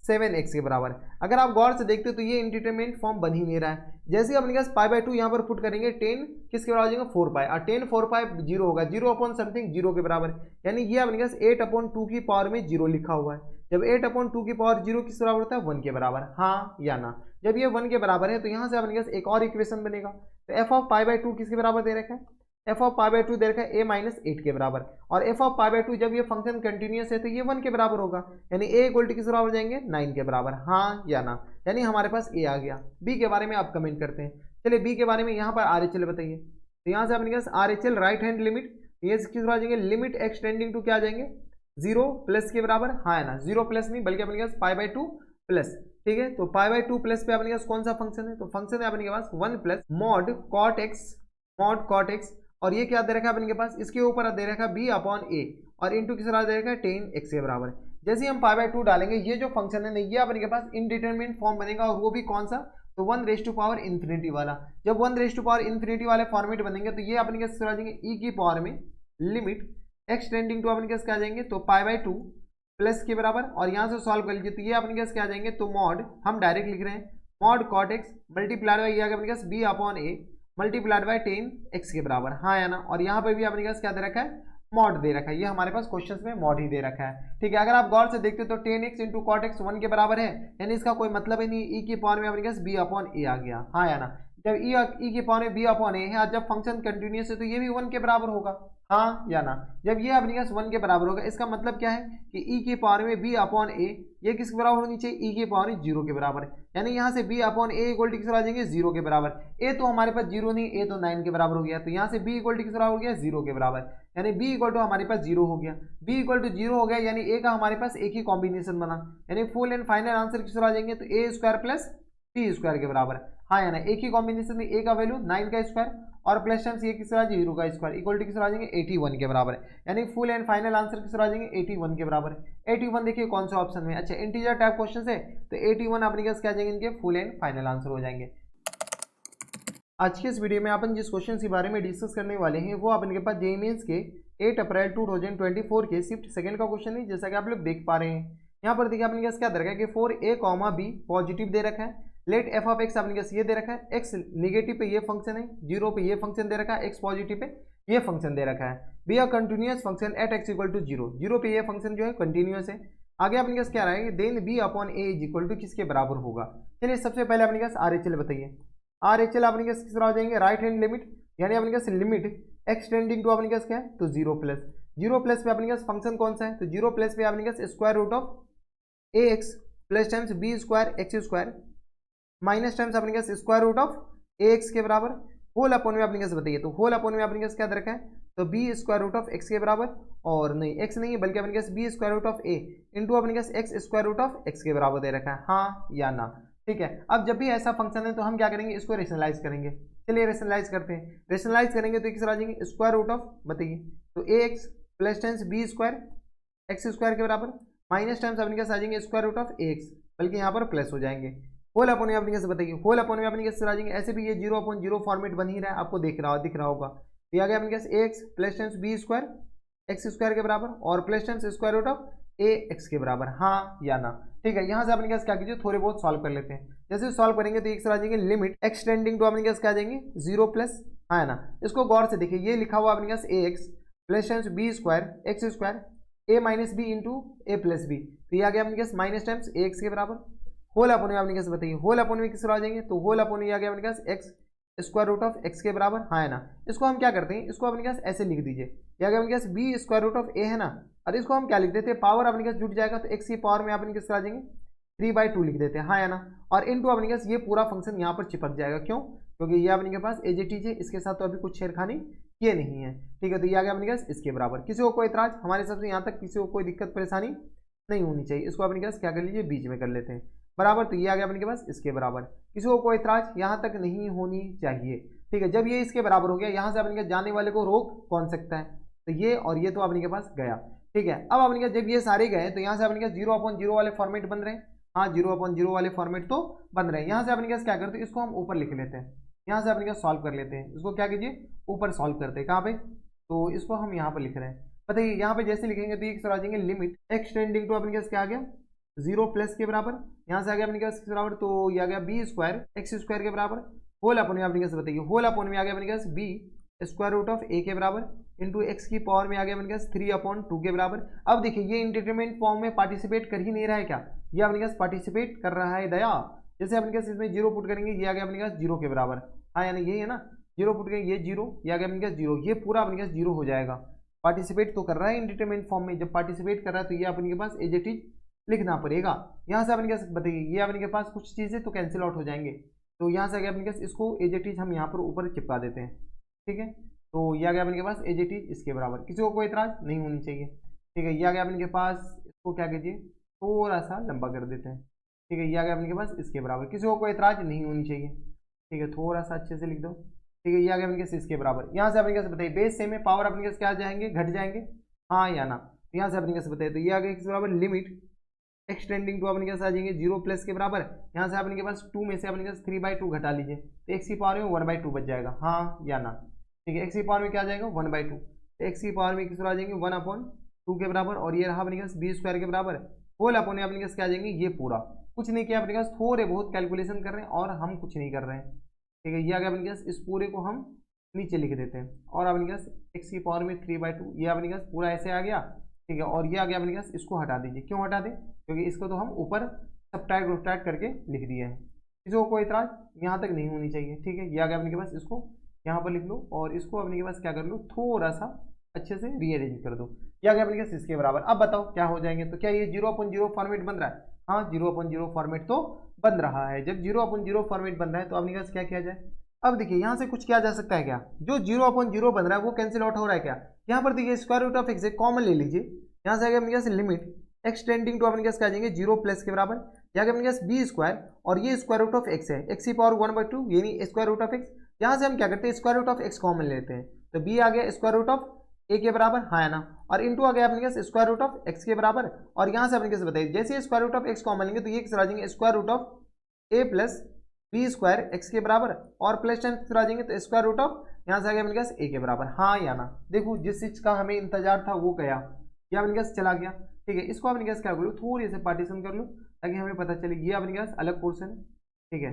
7x के बराबर। अगर आप गौर से देखते हो तो ये इंडिटरमिनेट फॉर्म बन ही नहीं रहा है, जैसे ही अपने पास π/2 यहाँ पर पुट करेंगे 10 किसके बराबर आ जाएगा 4π, और 10 4π 0 होगा, 0 अपॉन समथिंग 0 के बराबर, यानी ये अपने पास 8/2 की पावर में 0 लिखा हुआ है, जब 8/2 की पावर 0 किस बराबर होता है 1 के बराबर, हाँ या ना। जब ये 1 के बराबर है तो यहाँ से अपने पास एक और इक्वेशन बनेगा। तो एफ ऑफ पाई बाई 2 किसके बराबर दे रखा है, एफ ऑफ पाई बाई 2 दे रखा है a-8 के बराबर। और एफ ऑफ पाई बाई 2 जब ये फंक्शन कंटिन्यूस है तो ये 1 के बराबर होगा, यानी a इक्वल टू किस बराबर जाएंगे 9 के बराबर, हाँ या ना। यानी हमारे पास a आ गया। b के बारे में आप कमेंट करते हैं। चलिए b के बारे में यहाँ पर RHL बताइए। तो यहाँ से अपने पास RHL राइट हैंड लिमिट, ये किस बराबर जाएंगे, लिमिट एक्सटेंडिंग टू क्या जाएंगे 0 प्लस के बराबर, हाँ है ना। 0 प्लस नहीं बल्कि अपने पास पाई बाई 2 प्लस, ठीक है। तो पाई बाई 2 प्लस पे अपने पास कौन सा फंक्शन है, तो फंक्शन है अपने पास 1 प्लस मॉड कॉट एक्स। और ये क्या दे रखा है अपने पास, इसके ऊपर दे रखा है b/a और इंटू किस बराबर दे रखा है 10x के बराबर। जैसे ही हम पाई बाई 2 डालेंगे ये जो फंक्शन है ना ये अपने पास इनडिटरमिनेट फॉर्म बनेगा, और वो भी कौन सा, तो 1∞ वाला। जब 1∞ वाले फॉर्मेट बनेंगे तो ये अपने किस बराबर जाएंगे e की पावर में लिमिट एक्सटेंडिंग टू अपने क्या आ जाएंगे, तो पाई बाई 2 प्लस के बराबर। और यहाँ से सॉल्व कर लीजिए तो ये अपने क्या आ जाएंगे, तो मॉड हम डायरेक्ट लिख रहे हैं mod cot X multiplied by ये आ गया अपने पास b/a मल्टीप्लाइड बाई 10x के बराबर, हाँ या ना। और यहाँ पर भी अपने पास क्या दे रखा है, मॉड दे रखा है। ये हमारे पास क्वेश्चंस में मॉड ही दे रखा है, ठीक है। अगर आप गौर से देखते हो तो 10x इंटू कॉट एक्स 1 के बराबर है, यानी इसका कोई मतलब ही नहीं, e की पावर में अपने पास b/a आ गया, हाँ या ना। जब e की पावर में b/a है, जब फंक्शन कंटिन्यूस है तो ये भी 1 के बराबर होगा, हाँ या ना। जब ये अपने पास 1 के बराबर होगा इसका मतलब क्या है कि e की पावर में b/a ये किसके बराबर होनी चाहिए, e की पावर में 0 के बराबर, यानी यहाँ से b/a इक्वल टू किस आ जाएंगे 0 के बराबर। a तो हमारे पास 0 नहीं, a तो 9 के बराबर हो गया, तो यहाँ से b इक्वल टू किस बराबर हो गया 0 के बराबर, यानी b इक्वल टू हमारे पास 0 हो गया। b इक्वल टू 0 हो गया यानी a का हमारे पास एक ही कॉम्बिनेशन बना, यानी फुल एंड फाइनल आंसर किस आ जाएंगे, तो a² प्लस b² के बराबर, हाँ या ना। एक ही कॉम्बिनेशन में a का वैल्यू 9 का स्क्वायर और प्लस टाइम्स ये किस तरह 0 का स्क्वायर इक्वल टू किस आ जाएंगे 81 के बराबर, यानी फुल एंड फाइनल आंसर किस आ जाएंगे 81 के बराबर। 81 देखिए कौन सा ऑप्शन में, अच्छा इंटीजर टाइप क्वेश्चन है तो 81 अपने पास क्या जाएंगे, इनके फुल एंड फाइनल आंसर हो जाएंगे। आज के इस वीडियो में अपन जिस क्वेश्चन के बारे में डिस्कस करने वाले हैं वो अपन के पास जेईई मेंस के 8 अप्रैल 2024 के शिफ्ट सेकंड का क्वेश्चन है, जैसा कि आप लोग देख पा रहे हैं। यहाँ पर देखिए अपने पास क्या दे रखा है कि फॉर a, b पॉजिटिव दे रखा है, लेट f ऑफ x अपने पास ये दे रखा है, x निगेटिव पे ये फंक्शन है, 0 पे ये फंक्शन दे रखा है, x पॉजिटिव पे ये फंक्शन दे रखा है, be a continuous function at x equal to 0, 0 पे ये फंक्शन जो है कंटिन्यूअस है। आगे अपने पास क्या रहा है, then b/a is equal to किसके बराबर होगा। चलिए सबसे पहले अपने पास RHL बताइए। RHL अपने पास किस तरह हो जाएंगे, राइट हैंड लिमिट, यानी अपने पास लिमिट एक्सटेंडिंग टू अपने पास क्या है, तो 0 प्लस पे अपने पास फंक्शन कौन सा है, तो 0 प्लस पे अपने पास square root of ax plus times b² minus times अपने पास स्क्वायर रूट ऑफ ax के बराबर, होल अपॉन में अपने पास बताइए। तो होल अपॉन में अपने पास क्या दे रखा है, तो b² रूट ऑफ x के बराबर, और नहीं x नहीं है बल्कि अपने पास b² root of a into अपने पास x² रूट ऑफ x के बराबर दे रखा है, हाँ या ना, ठीक है। अब जब भी ऐसा फंक्शन है तो हम क्या करेंगे, इसको रेशनलाइज करेंगे। चलिए रेशनलाइज करते हैं, रेशनलाइज करेंगे तो किस आ जाएंगे, स्क्वायर रूट ऑफ बताइए, तो ax plus times b² x² के बराबर माइनस टाइम्स अपने पास आ जाएंगे स्क्वायर रूट ऑफ ax, बल्कि यहाँ पर प्लस हो जाएंगे। होल अपॉन में अपने कैसे बताइए, होल अपॉन में अपने कैसे आ जाएंगे, ऐसे भी ये 0/0 फॉर्मेट बन ही रहा है, आपको दिख रहा होगा। तो आ गया अपने पास ax plus times b² x² के बराबर और plus times square root of ax के बराबर, हाँ या ना, ठीक है। यहाँ से अपने क्या कीजिए, थोड़े बहुत सॉल्व कर लेते हैं। जैसे सॉल्व करेंगे तो एक आ जाएंगे लिमिट एक्सटेंडिंग टू अपने क्या आ जाएंगे 0 प्लस, हाँ है ना। इसको गौर से देखिए, ये लिखा हुआ अपने पास ax plus times b² x² a minus B into A plus B, तो ये आ गया अपने पास माइनस टाइम्स ax के बराबर। होल अपॉन में अपने कैसे बताइए, होल अपॉन में किस आ जाएंगे, तो होल अपॉन में आ गया अपने पास x² रूट ऑफ x के बराबर, हाँ है ना। इसको हम क्या करते हैं, इसको अपने पास ऐसे लिख दीजिए, ये आ गया अपने पास b² रूट ऑफ a है ना, और इसको हम क्या लिख देते हैं, पावर अपने पास जुट जाएगा तो x की पावर में अपने किस आ जाएंगे 3/2 लिख देते हैं, हाँ या ना। और इनटू अपने पास ये पूरा फंक्शन यहाँ पर चिपक जाएगा, क्यों, क्योंकि ये अपने के पास एज इट इज है, इसके साथ तो अभी कुछ छेड़खानी किए नहीं है, ठीक है। तो ये आ गया अपने पास इसके बराबर। किसी को कोई इतराज, हमारे सबसे यहाँ तक किसी को कोई दिक्कत परेशानी नहीं होनी चाहिए। इसको अपने पास क्या कर लीजिए, बीच में कर लेते हैं बराबर, तो ये आ गया अपने के पास इसके बराबर। किसी को कोई इतराज यहाँ तक नहीं होनी चाहिए, ठीक है। जब ये इसके बराबर हो गया, यहाँ से अपने के जाने वाले को रोक कौन सकता है, तो ये और ये तो अपने के पास गया, ठीक है। अब अपने जब ये सारे गए तो यहाँ से अपने 0/0 वाले फॉर्मेट बन रहे हैं, हाँ 0/0 वाले फॉर्मेट तो बन रहे हैं। यहाँ से अपने क्या करते हैं, इसको हम ऊपर लिख लेते हैं, यहाँ से अपने सॉल्व कर लेते हैं। इसको क्या कीजिए, ऊपर सॉल्व करते हैं, कहाँ पे, तो इसको हम यहाँ पर लिख रहे हैं। बताइए यहाँ पे जैसे लिखेंगे तो ये आ जाएंगे लिमिट एक्सटेंडिंग टू अपने क्या आ गया 0 प्लस के बराबर, यहाँ से आ गया अपने किसके बराबर, तो ये आ गया b² x² के बराबर। होल अपॉन में अपने कैसे बताइए, होल अपॉन में आ गया अपने b स्क्वायर रूट ऑफ ए के बराबर इंटू एक्स की पावर में आ गया अपने पास 3/2 के बराबर। अब देखिए ये इंडिटरमिनेट फॉर्म में पार्टिसिपेट कर ही नहीं रहा है क्या, ये अपने पास पार्टिसिपेट कर रहा है दया। जैसे अपने पास इसमें 0 पुट करेंगे, ये आ गया अपने पास 0 के बराबर, हाँ यानी यही है ना, 0 पुट करेंगे ये 0, ये आ गया अपने पास 0, ये पूरा अपने पास 0 हो जाएगा। पार्टिसिपेट तो कर रहा है इंडिटरमिनेट फॉर्म में, जब पार्टिसिपेट कर रहा है तो ये अपने के पास एज इट इज लिखना पड़ेगा। यहाँ से अपने पास बताइए, ये अपने के पास कुछ चीज़ें तो कैंसिल आउट हो जाएंगे, तो यहाँ से आ गया अपने पास, इसको एज इट इज हम यहाँ पर ऊपर चिपका देते हैं, ठीक है। तो ये आ गया अपने के पास एज इट इज इसके बराबर, किसी को कोई इतराज नहीं होनी चाहिए, ठीक है। ये आ गया अपने के पास, इसको क्या कीजिए थोड़ा सा लंबा कर देते हैं, ठीक है। ये आ गया अपने के पास इसके बराबर, किसी को कोई इतराज नहीं होनी चाहिए, ठीक है। थोड़ा सा अच्छे से लिख दो, ठीक है। ये आ गया अपने के इसके बराबर। यहाँ से अपने कैसे बताइए, बेस सेम है, पावर अपने कैसे क्या जाएंगे, घट जाएंगे, हाँ या ना। यहाँ से अपने कैसे बताइए, तो ये आ गया किस बराबर, लिमिट एक्सटेंडिंग टू अपने के पास आ जाएंगे 0 प्लस के बराबर। यहाँ से अपने के पास 2 में से अपने के पास 3/2 घटा लीजिए, तो एक्स की पावर में 1/2 बच जाएगा, हाँ या ना, ठीक है। एक्स की पावर में क्या आ जाएगा 1/2, तो एक्स की पावर में किस आ जाएंगे 1/2 के बराबर, और ये रहा अपने के पास बी स्क्वायर के बराबर, होल अपने अपने के पास क्या आ जाएंगे, ये पूरा कुछ नहीं किया अपने के पास, थोड़े बहुत कैलकुलेशन कर रहे हैं और हम कुछ नहीं कर रहे हैं, ठीक है। ये आ गया अपने के पास, इस पूरे को हम नीचे लिख देते हैं, और अपने के पास एक्स की पावर में 3/2, ये अपने के पास पूरा ऐसे आ गया, ठीक है। और ये आ गया अपने के पास, इसको हटा दीजिए, क्यों हटा दें, क्योंकि इसको तो हम ऊपर सब्ट्रैक्ट करके लिख दिए हैं, किसी को कोई इतराज यहाँ तक नहीं होनी चाहिए, ठीक है। ये आ गया अपने के पास, इसको यहाँ पर लिख लो, और इसको अपने के पास क्या कर लो, थोड़ा सा अच्छे से रीअरेंज कर दो। ये आ गया अपने के पास इसके बराबर। अब बताओ क्या हो जाएंगे, तो क्या ये 0/0 फॉर्मेट बन रहा है, हाँ 0/0 फॉर्मेट तो बन रहा है। जब 0/0 फॉर्मेट बन रहा है तो अपने के पास क्या किया जाए, अब देखिए यहाँ से कुछ किया जा सकता है क्या, जो 0/0 बन रहा है वो कैंसिल आउट हो रहा है क्या, यहाँ पर देखिए square root of X common ले लीजिए, यहाँ से आगे अपने पास लिमिट एक्सटेंडिंग टू अपने पास क्या जाएंगे 0 प्लस के बराबर, यहाँ अपने पास बी स्क्वायर, और ये स्क्वायर रूट ऑफ एक्स है, एक्स की पावर 1/2 यानी स्क्वायर रूट ऑफ एक्स। यहाँ से हम क्या करते हैं, square root of X common लेते हैं, तो बी आ गया स्क्वायर रूट ऑफ ए के बराबर, हाँ है ना, और इंटू आ गया अपने पास स्क्वायर रूट ऑफ एक्स के बराबर। और यहाँ से अपने कैसे बताइए, जैसे square root of X common लेंगे तो ये किस आ जाएंगे square root of A plus B square X के बराबर, और प्लस टेन किस आ जाएंगे तो स्क्वायर रूट ऑफ यहाँ से आ गया अपने पास ए के बराबर, हाँ या ना। देखो जिस चीज का हमें इंतजार था वो गया, या अपने पास चला गया, ठीक है। इसको अपने पास क्या कर लो, थोड़ी से पार्टीशन कर लो ताकि हमें पता चले, ये अपने पास अलग पोर्शन है, ठीक है,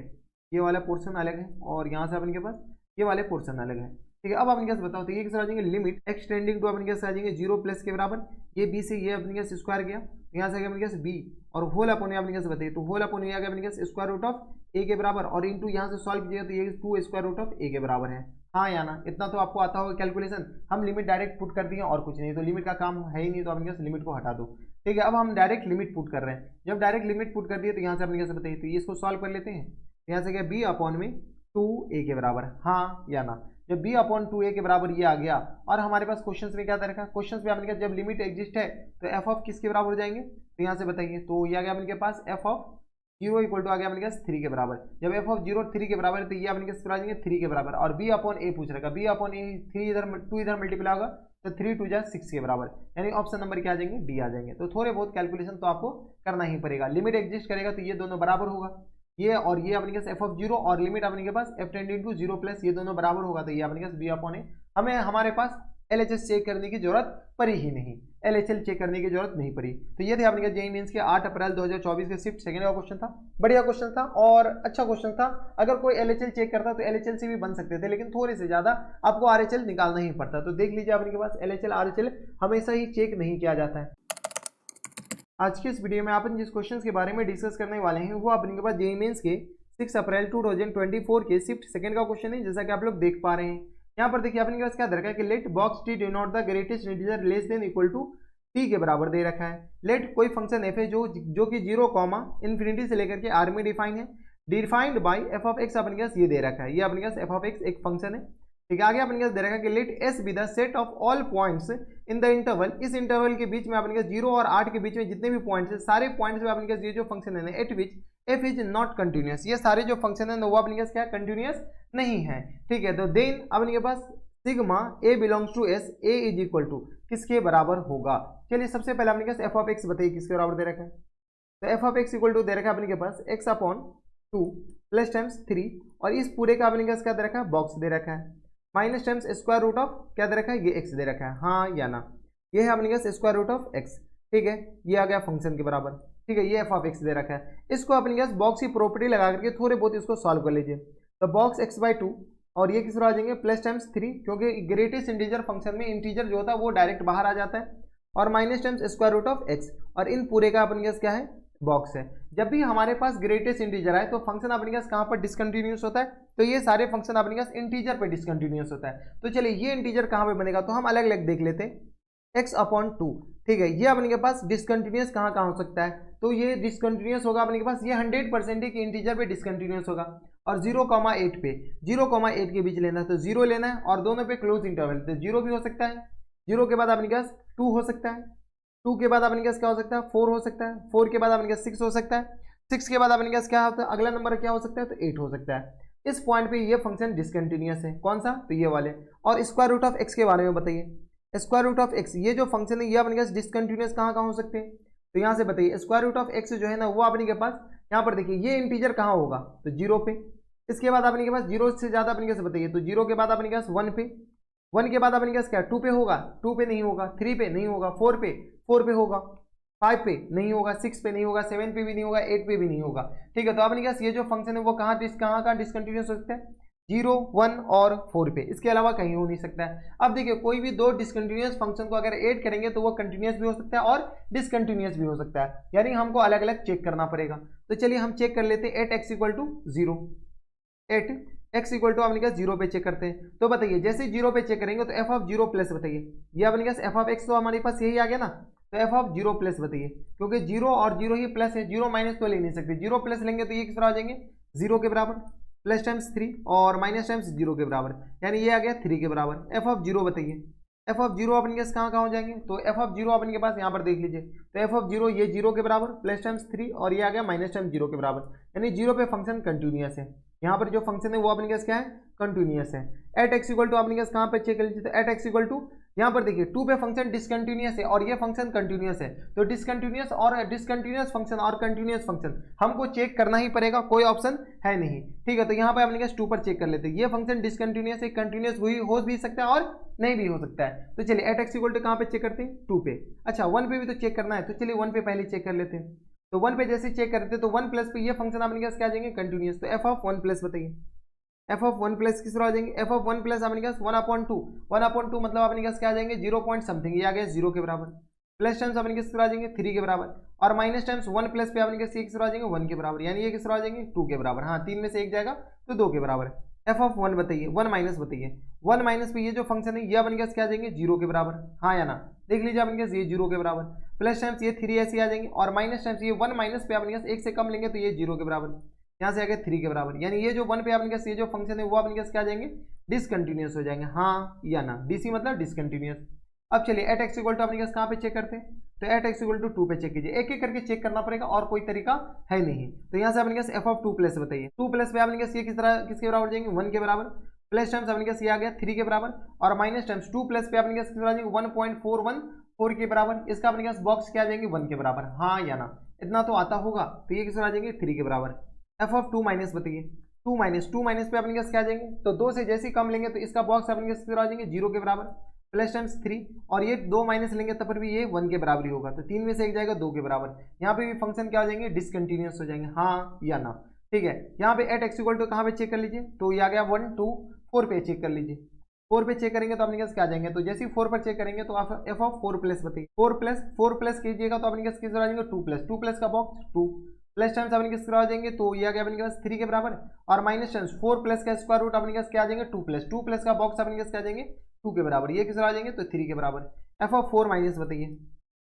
ये वाला पोर्शन अलग है, और यहाँ से अपने के पास ये वाले पोर्शन अलग है, ठीक है। अब अपने पास बताओ, तो ये किस आ जाएंगे लिमिट एक्सटेंडिंग टू अपने पास आ जाएंगे 0 प्लस के बराबर, ये बी से ये अपने पास स्क्वायर गया, यहाँ से आ गया अपने पास बी, और होल अपने अपने पास बताइए, तो होल अपने आ गया अपने पास स्क्वायर रूट ऑफ ए के बराबर, और इंटू यहाँ से सॉल्व कीजिएगा तो ये 2 स्क्वायर रूट ऑफ ए के बराबर है, हाँ या ना। इतना तो आपको आता होगा कैलकुलेशन, हम लिमिट डायरेक्ट पुट कर दिए और कुछ नहीं, तो लिमिट का काम है ही नहीं, तो अपने पास लिमिट को हटा दो, ठीक है। अब हम डायरेक्ट लिमिट पुट कर रहे हैं, जब डायरेक्ट लिमिट पुट कर दिए तो यहाँ से अपने कैसे बताइए, तो ये इसको सॉल्व कर लेते हैं, यहाँ से क्या बी अपॉन में 2a के बराबर, हाँ या ना। जब b/2a के बराबर ये आ गया, और हमारे पास क्वेश्चन में क्या दे रखा है, क्वेश्चन में आपने कहा जब लिमिट एग्जिस्ट है तो f ऑफ किसके बराबर हो जाएंगे, तो यहाँ से बताइए, तो ये आ गया अपने पास f ऑफ 0 इक्वल टू आ गया अपने पास 3 के बराबर। जब f ऑफ 0 3 के बराबर है तो ये अपने पास आ जाएंगे 3 के बराबर, और b/a पूछ रखा, b/a 3 इधर 2 इधर मल्टीप्लाई होगा तो 3 2 जा 6 के बराबर, यानी ऑप्शन नंबर क्या आ जाएंगे डी आ जाएंगे। तो थोड़े बहुत कैलकुलेशन तो आपको करना ही पड़ेगा, लिमिट एग्जिस्ट करेगा तो ये दोनों बराबर होगा, ये और ये अपने पास f ऑफ 0 और लिमिट अपने के पास f टेंडिंग टू 0 प्लस ये दोनों बराबर होगा, तो ये अपने पास b/a, हमें हमारे पास LHS चेक करने की जरूरत पड़ी ही नहीं, LHL चेक करने की जरूरत नहीं पड़ी। तो ये थे अपने जेईई मेंस के 8 अप्रैल 2024 के शिफ्ट सेकंड का क्वेश्चन था, बढ़िया क्वेश्चन था और अच्छा क्वेश्चन था। अगर कोई LHL चेक करता तो LHL से भी बन सकते थे, लेकिन थोड़े से ज्यादा आपको RHL निकालना ही पड़ता। तो देख लीजिए अपने के पास LHL RHL हमेशा ही चेक नहीं किया जाता है। आज के इस वीडियो में अपन जिस क्वेश्चन के बारे में डिस्कस करने वाले हैं वो अपने के पास जेईई मेंस के 6 अप्रैल 2024 के शिफ्ट सेकंड का क्वेश्चन है, जैसा कि आप लोग देख पा रहे हैं। यहाँ पर देखिए अपने के पास क्या दे रखा है कि let box T denote the greatest integer less than equal to T के बराबर दे रखा है। लेट कोई फंक्शन एफ है जो कि 0, इन्फिनिटी से लेकर के आर में डिफाइन है, defined by F of x अपने के पास ये दे रखा है, ये अपने के पास एफ ऑफ एक्स एक फंक्शन है, ठीक है। आगे अपने के पास दे रखा है कि let S be the set of all points in the interval, इस इंटरवल के बीच में अपने के 0 और 8 के बीच में जितने भी पॉइंट्स है सारे पॉइंट्स में अपने के ये जो फंक्शन है eight which F is not continuous, ये सारे जो फंक्शन है वो अपने के क्या कंटिन्यूअस नहीं है, ठीक है। तो देन अपने के पास sigma A belongs to S, A is equal to किसके बराबर होगा। चलिए सबसे पहले अपने के एफ ऑफ एक्स बताइए किसके बराबर दे रखा है, तो F of x equal to दे रखा है अपने के पास एक्स अपॉन 2 प्लस टाइम्स 3, और इस पूरे का अपने के पास क्या दे रखा है बॉक्स दे रखा है, minus times square root of क्या दे रखा है ये एक्स दे रखा है, हाँ या ना। ये है अपने के पास स्क्वायर रूट ऑफ एक्स, ठीक है, ये आ गया फंक्शन के बराबर, ठीक है, ये एफ ऑफ एक्स दे रखा है। इसको अपने के पास बॉक्स की प्रॉपर्टी लगा करके थोड़े बहुत इसको सॉल्व कर लीजिए। तो बॉक्स x/2 और ये किस तरह आ जाएंगे प्लस टाइम्स 3, क्योंकि ग्रेटेस्ट इंटीजर फंक्शन में इंटीजर जो होता है वो डायरेक्ट बाहर आ जाता है, और minus times square root of X, और इन पूरे का अपन के पास क्या है बॉक्स है। जब भी हमारे पास ग्रेटेस्ट इंटीजर आए तो फंक्शन अपने पास कहाँ पर डिसकंटिन्यूस होता है, तो ये सारे फंक्शन अपने पास इंटीजर पे डिसकंटिन्यूस होता है। तो चलिए ये इंटीजर कहाँ पे बनेगा, तो हम अलग अलग देख लेते हैं। x/2, ठीक है, ये अपने के पास डिसकंटिन्यूस कहाँ कहाँ हो सकता है, तो ये डिसकंटिन्यूस होगा अपने के पास, ये 100% कि इंटीजर पे डिसकंटिन्यूस होगा, और 0,8 पे 0,8 के बीच लेना है, तो 0 लेना है, और दोनों पे क्लोज इंटरवल, तो 0 भी हो सकता है, 0 के बाद अपने के पास 2 हो सकता है, 2 के बाद अपने के पास क्या हो सकता है 4 हो सकता है, 4 के बाद अपने के पास 6 हो सकता है, 6 के बाद अपने के पास क्या होता है अगला नंबर क्या हो सकता है, तो 8 हो सकता है। इस पॉइंट पे ये फंक्शन डिसकंटिन्यूस है, कौन सा, तो ये वाले। और स्क्वायर रूट ऑफ एक्स के बारे में बताइए, स्क्वायर रूट ऑफ एक्स ये जो फंक्शन है ये अपने के पास डिसकंटिन्यूस कहाँ कहाँ हो सकते हैं, तो यहाँ से बताइए स्क्वायर रूट ऑफ एक्स जो है ना वो अपने के पास यहाँ पर देखिए ये इंटीजर कहाँ होगा, तो 0 पे, इसके बाद अपने के पास 0 से ज़्यादा अपने के बताइए, तो 0 के बाद अपने के पास 1 पे, 1 के बाद अपने के पास क्या 2 पे होगा, 2 पे नहीं होगा, 3 पे नहीं होगा, 4 पे होगा, 5 पे नहीं होगा, 6 पे नहीं होगा, 7 पे भी नहीं होगा, 8 पे भी नहीं होगा, ठीक है। तो अपने के पास ये जो फंक्शन है वो कहाँ कहाँ डिसकंटिन्यूस हो सकता है, 0, 1 और 4 पे, इसके अलावा कहीं हो नहीं सकता है। अब देखिए कोई भी दो डिसकंटिन्यूस फंक्शन को अगर ऐड करेंगे तो वो कंटिन्यूस भी हो सकता है और डिसकंटिन्यूस भी हो सकता है, यानी हमको अलग अलग चेक करना पड़ेगा। तो चलिए हम चेक कर लेते हैं, 8x = 0, 8x = अपने पास 0 पे चेक करते हैं। तो बताइए जैसे 0 पे चेक करेंगे तो f(0) प्लस बताइए, ये अपने पास f(x) तो हमारे पास यही आ गया ना, तो f(0) प्लस बताइए, क्योंकि 0 और 0 ही प्लस है, 0 माइनस तो ले नहीं सकते, 0 प्लस लेंगे तो ये किस तरह आ जाएंगे 0 के बराबर, प्लस टाइम्स 3 और माइनस टाइम्स 0 के बराबर, यानी ये आ गया 3 के बराबर। f(0) बताइए, f(0) अपने के कहाँ कहाँ हो जाएंगे, तो f(0) अपने के पास यहाँ पर देख लीजिए, तो f(0) ये 0 के बराबर, प्लस टाइम्स 3 और ये आ गया माइनस टाइम्स 0 के बराबर, यानी 0 पे फंक्शन कंटिन्यूस है। यहाँ पर जो फंक्शन है वो अपने पास क्या है कंटिन्यूस है। एट एक्स इक्वल टू अपने पास कहाँ पे चेक कर लीजिए, तो एट एक्स इक्वल टू यहाँ पर देखिए 2 पे फंक्शन डिसकंटिन्यूस है और ये फंक्शन कंटिन्यूस है, तो डिसकंटिन्यूस और डिसकंटिन्यूस फंक्शन और कंटिन्यूस फंक्शन हमको चेक करना ही पड़ेगा, कोई ऑप्शन है नहीं, ठीक है। तो यहाँ पे अपने पास 2 पर चेक कर लेते हैं, ये फंक्शन डिसकंटिन्यूस है, कंटिन्यूस हो भी सकता है और नहीं भी हो सकता है। तो चलिए एट एक्स इक्वल टू कहाँ पे चेक करते हैं 2 पे, अच्छा 1 पे भी तो चेक करना है, तो चलिए 1 पे पहले चेक कर लेते हैं। तो 1 पे जैसे चेक करते हैं तो 1 प्लस पे ये फंक्शन अपने पास क्या आ जाएंगे कंटिन्यूस, तो एफ ऑफ 1 प्लस बताइए, एफ ऑफ 1 प्लस किस तरह आ जाएंगे, एफ ऑफ 1 प्लस अपने पास 1/2, 1/2 मतलब अपने पास क्या आ जाएंगे 0 पॉइंट समथिंग, ये आ गया 0 के बराबर, प्लस टाइम्स अपने किस तरह आ जाएंगे 3 के बराबर, और माइनस टाइम्स 1 प्लस पे अपने किस तरह आ जाएंगे 1 के बराबर, यानी ये किस तरह आ जाएंगे 2 के बराबर, हाँ 3 में से एक जाएगा तो 2 के बराबर। एफ ऑफ 1 बताइए, 1 माइनस बताइए, 1 माइनस पे ये जो फंक्शन है ये अपने पास क्या आ जाएंगे 0 के बराबर, हाँ या ना, देख लीजिए अपने पास ये 0 के बराबर, प्लस टाइम्स ये 3 ऐसे आ जाएंगे, और माइनस टाइम्स ये 1 माइनस पे अपने पास 1 से कम लेंगे तो ये 0 के बराबर, यहाँ से आ गया 3 के बराबर, यानी ये जो 1 पे अपने पास ये जो फंक्शन है वो अपने पास क्या आ जाएंगे डिसकंटिन्यूस हो जाएंगे, हाँ या ना, डीसी मतलब डिसकंटिन्यूस। अब चलिए एट एक्स इक्वल टू अपने पास कहाँ पे चेक करते हैं, तो एट एक्स इक्वल टू 2 पे चेक कीजिए, एक एक करके चेक करना पड़ेगा और कोई तरीका है नहीं। तो यहाँ से अपने पास एफ ऑफ 2 प्लस बताइए, 2 प्लस पे अपने पास ये किस तरह किसके बराबर जाएंगे 1 के बराबर, प्लस टाइम्स अपने पास ये आ गया 3 के बराबर, और माइनस टाइम्स 2 प्लस पे अपने पास किस तरह जाएंगे 1.414 के बराबर, इसका अपने पास बॉक्स क्या आ जाएंगे 1 के बराबर, हाँ या ना, इतना तो आता होगा, तो ये किस तरह आ जाएंगे 3 के बराबर। एफ ऑफ 2 माइनस बताइए, 2 माइनस पे अपने पास क्या आ जाएंगे, तो 2 से जैसे ही कम लेंगे तो इसका बॉक्स अपने पास किस तरह आ जाएंगे 0 के बराबर, प्लस टाइम्स 3 और ये 2 माइनस लेंगे तब पर भी ये 1 के बराबर ही होगा, तो 3 में से एक जाएगा 2 के बराबर, यहाँ पे भी फंक्शन क्या हो जाएंगे डिसकंटिन्यूस हो जाएंगे, हाँ या ना, ठीक है। यहाँ पे एट एक्स इक्वल टू कहाँ पे चेक कर लीजिए, तो ये आ गया 1 2 4 पे चेक कर लीजिए, 4 पे चेक करेंगे तो अपने पास क्या आ जाएंगे, तो जैसे ही 4 पर चेक करेंगे तो आप एफ ऑफ 4 प्लस बताइए, 4 प्लस कीजिएगा तो अपने पास किस तरह आ जाएंगे 2 प्लस का बॉक्स 2, प्लस टाइम्स अपने किस तरह आ जाएंगे, तो ये आ गया अपने पास 3 के बराबर, और माइनस टाइम्स 4 प्लस का स्क्वायर रूट अपने पास क्या आ जाएंगे 2 प्लस का बॉक्स अपने पास क्या आ जाएंगे 2 के बराबर, ये किस तरह आ जाएंगे तो 3 के बराबर। एफ ऑफ 4 माइनस बताइए,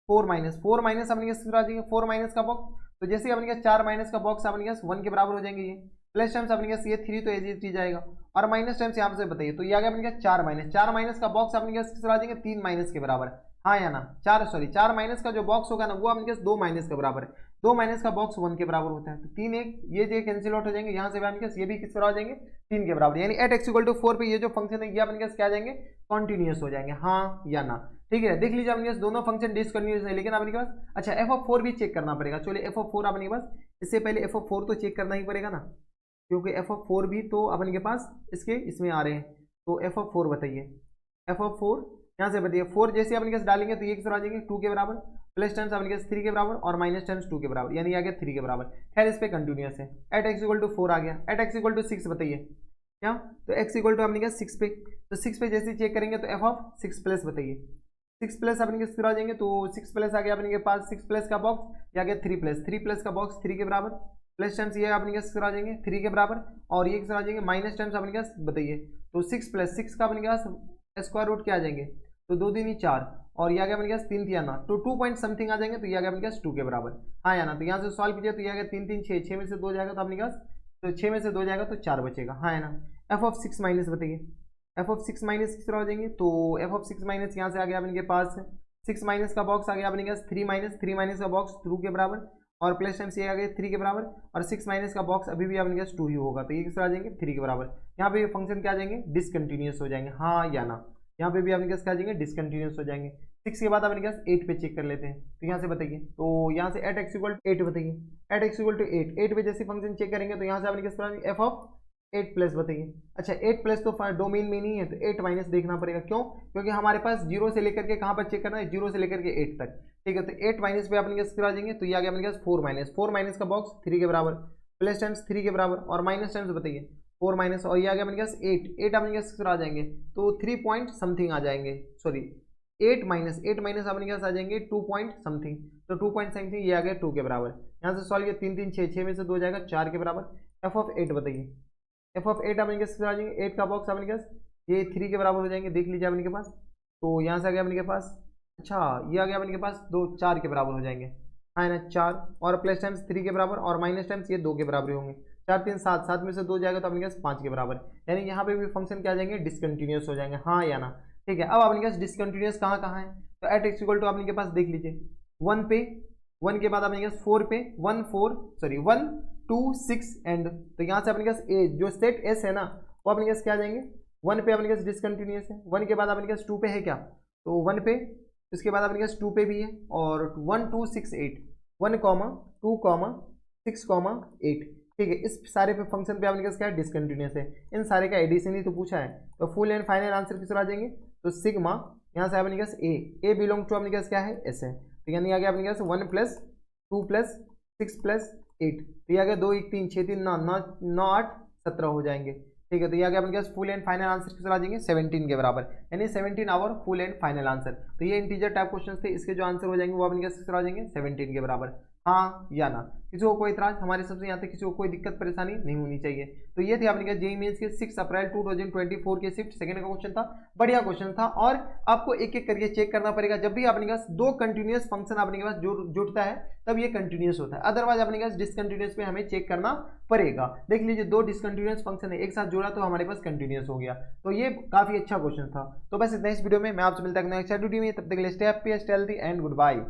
4 माइनस अपने किस तरह आ जाएंगे 4 माइनस का बॉक्स, तो जैसे अपने पास 4 माइनस का बॉक्स अपने पास 1 के बराबर हो जाएंगे, ये प्लस टाइम्स अपने पास ये 3 तो एज इट जाएगा, और माइनस टाइम्स यहाँ से बताइए, तो ये आ गया अपने पास 4 माइनस का बॉक्स अपने पास किस तरह आ जाएंगे 3 माइनस के बराबर, हाँ या ना, 4 माइनस का जो बॉक्स होगा ना वो अपने पास 2 माइनस के बराबर है, 2 माइनस का बॉक्स 1 के बराबर होता है, तो 3 एक ये जो कैंसिल आउट हो जाएंगे, यहाँ से अपने पास ये भी किस तरह आ जाएंगे 3 के बराबर, यानी एट एक्स इक्वल टू 4 पे ये जो फंक्शन है ये अपने पास क्या आ जाएंगे कॉन्टिन्यूस हो जाएंगे, हाँ या ना, ठीक है। देख लीजिए अपने पास दोनों फंक्शन डिसकंटिन्यूस है, लेकिन अपने पास अच्छा एफ ऑफ 4 भी चेक करना पड़ेगा, चलिए एफ ऑफ 4 अपने पास, इससे पहले एफ ऑफ 4 तो चेक करना ही पड़ेगा ना, क्योंकि एफ ऑफ 4 भी तो अपन के पास इसमें आ रहे हैं, तो एफ ऑफ 4 बताइए, एफ ऑफ 4 यहाँ से बताइए 4 जैसे अपने पास डालेंगे तो ये किस तरह आ जाएंगे 2 के बराबर, प्लस टाइम्स अपने पास 3 के बराबर, और माइनस टाइम्स 2 के बराबर, यानी आ गया 3 के बराबर, खैर इस पे कंटिन्यूस है। एट एक्स इक्वल टू 4 आ गया, एट एक्स इक्वल टू 6 बताइए, क्या, तो x इक्वल टू अपने क्या 6 पे, तो 6 पे जैसे चेक करेंगे तो f ऑफ 6 प्लस बताइए, 6 प्लस अपने किस तरह आ जाएंगे, तो 6 प्लस आ गया अपने के पास 6 प्लस का बॉक्स, या गया 3 प्लस का बॉक्स 3 के बराबर, प्लस टाइम्स ये अपने किस तरह आ जाएंगे 3 के बराबर, और ये किस तरह आ जाएंगे माइनस टाइम्स अपने क्या बताइए, तो 6 प्लस 6 का अपने क्या स्क्वायर रूट क्या आ जाएंगे, तो 2 3 4, और ये आ गया अपने क्या 3 3 आना, तो 2 पॉइंट समथिंग आ जाएंगे, तो ये आ गया अपने क्या 2 के बराबर, हाँ या ना, तो यहाँ से सॉल्व कीजिए तो ये आ गया 3 3 6, 6 में से 2 जाएगा तो अपने क्या, तो 6 में से 2 जाएगा तो 4 बचेगा, हाँ है ना। एफ ऑफ 6 माइनस बताइए, एफ ऑफ 6 माइनस किस तरह हो जाएंगे, तो एफ ऑफ 6 माइनस यहाँ से आ गया अपने के पास 6 माइनस का बॉक्स आ गया अपने के पास 3 माइनस का बॉक्स 2 के बराबर, और प्लस टाइम्स ये आ गया 3 के बराबर, और 6 माइनस का बॉक्स अभी भी अपने के पास 2 ही होगा, तो ये किस तरह आ जाएंगे 3 के बराबर, यहाँ पे फंक्शन क्या आ जाएंगे डिसकंटिन्यूस हो जाएंगे, हाँ या ना, यहाँ पे भी अपने पास क्या आ जाएंगे डिसकंटिन्यूस हो जाएंगे। 6 के बाद अपने पास 8 पे चेक कर लेते हैं, तो यहाँ से बताइए, तो यहाँ से एट एक्स इक्वल टू 8 बताइए, एट एक्स इक्वल टू 8 पे जैसे फंक्शन चेक करेंगे तो यहाँ से अपने पास एफ ऑफ 8 प्लस बताइए, अच्छा 8 प्लस तो डोमेन में नहीं है, तो 8 माइनस देखना पड़ेगा, क्यों, क्योंकि हमारे पास 0 से लेकर के कहाँ पर चेक करना है, 0 से लेकर के 8 तक, ठीक है, तो 8 माइनस पे अपने पास आ जाएंगे, तो ये आ गया अपने पास 4 माइनस का बॉक्स 3 के बराबर, प्लस टाइम्स 3 के बराबर, और माइनस टाइम्स बताइए 4 माइनस, और ये आ गया अपने पास 8 अपने पास आ जाएंगे, तो 3 पॉइंट समथिंग आ जाएंगे, सॉरी 8 माइनस अपने पास आ जाएंगे 2 पॉइंट समथिंग, तो 2 पॉइंट समथिंग ये आ गया 2 के बराबर, यहाँ से सॉल्व किया 3 3 6, 6 में से 2 जाएगा 4 के बराबर, एफ ऑफ 8 बताइए, एफ ऑफ 8 अपने पास आ जाएंगे, 8 का बॉक्स अपने पास ये 3 के बराबर हो जाएंगे, देख लीजिए अपने के पास, तो यहाँ से आ गया अपने के पास, अच्छा ये आ गया अपने के पास 2 4 के बराबर हो जाएंगे, हाँ ना 4, और प्लस टाइम्स 3 के बराबर, और माइनस टाइम्स ये 2 के बराबर होंगे, 4 3 7, 7 में से 2 जाएगा तो अपने पास 5 के बराबर, यानी यहाँ पे भी फंक्शन क्या आ जाएंगे डिसकंटिन्यूस हो जाएंगे, हाँ या ना, ठीक है। अब अपने पास डिसकंटिन्यूस कहाँ कहाँ है, तो एट एक्स इक्वल टू अपने के पास देख लीजिए 1 पे, 1 के बाद अपने पास 4 पे, 1 2 6 एंड, तो यहाँ से अपने पास ए जो सेट एस है ना वो अपने पास क्या आ जाएंगे, 1 पे अपने पास डिसकंटिन्यूस है, 1 के बाद अपने पास 2 पे है क्या, तो 1 पे, इसके बाद अपने पास 2 पे भी है, और 1 2 6 8, 1 2 6 8, ठीक है, इस सारे पे फंक्शन पे अपने पास क्या है डिसकंटिन्यूस है, इन सारे का एडिशन ही तो पूछा है, तो फुल एंड फाइनल आंसर किस तरह आ जाएंगे, तो सिग्मा यहाँ से अपने पास ए बिलोंग टू अपने पास क्या है एस है, तो यानी आ गया अपने पास 1 प्लस 2 प्लस 6 प्लस 8, तो ये आ गया 2 1 3 6 3 9 8 17 हो जाएंगे, ठीक है, तो ये आ गया अपने पास फुल एंड फाइनल आंसर किस तरह आ जाएंगे 17 के बराबर, यानी 17 our full and final answer, तो ये इंटीजर टाइप क्वेश्चन थे, इसके जो आंसर हो जाएंगे वो अपने पास किस तरह आ जाएंगे 17 के बराबर, हाँ या ना। किसी को कोई इतराज हमारे सबसे यहाँ तक किसी को कोई दिक्कत परेशानी नहीं होनी चाहिए। तो ये थे आपने जेईई मेंस के 6 अप्रैल 2024 के शिफ्ट सेकंड का क्वेश्चन था, बढ़िया क्वेश्चन था, और आपको एक एक करके चेक करना पड़ेगा, जब भी आपके पास दो कंटिन्यूअस फंक्शन आपके पास जुड़ता है तब ये कंटिन्यूअस होता है, अदरवाइज अपने पास डिसकंटिन्यूअस पे हमें चेक करना पड़ेगा। देख लीजिए दो डिसकंटिन्यूअस फंक्शन है एक साथ जुड़ा तो हमारे पास कंटिन्यूअस हो गया, तो ये काफी अच्छा क्वेश्चन था। तो बस इतना इस वीडियो में, मैं आपसे मिलता हूं नेक्स्ट वीडियो में, तब तक के लिए stay happy stay healthy and good bye.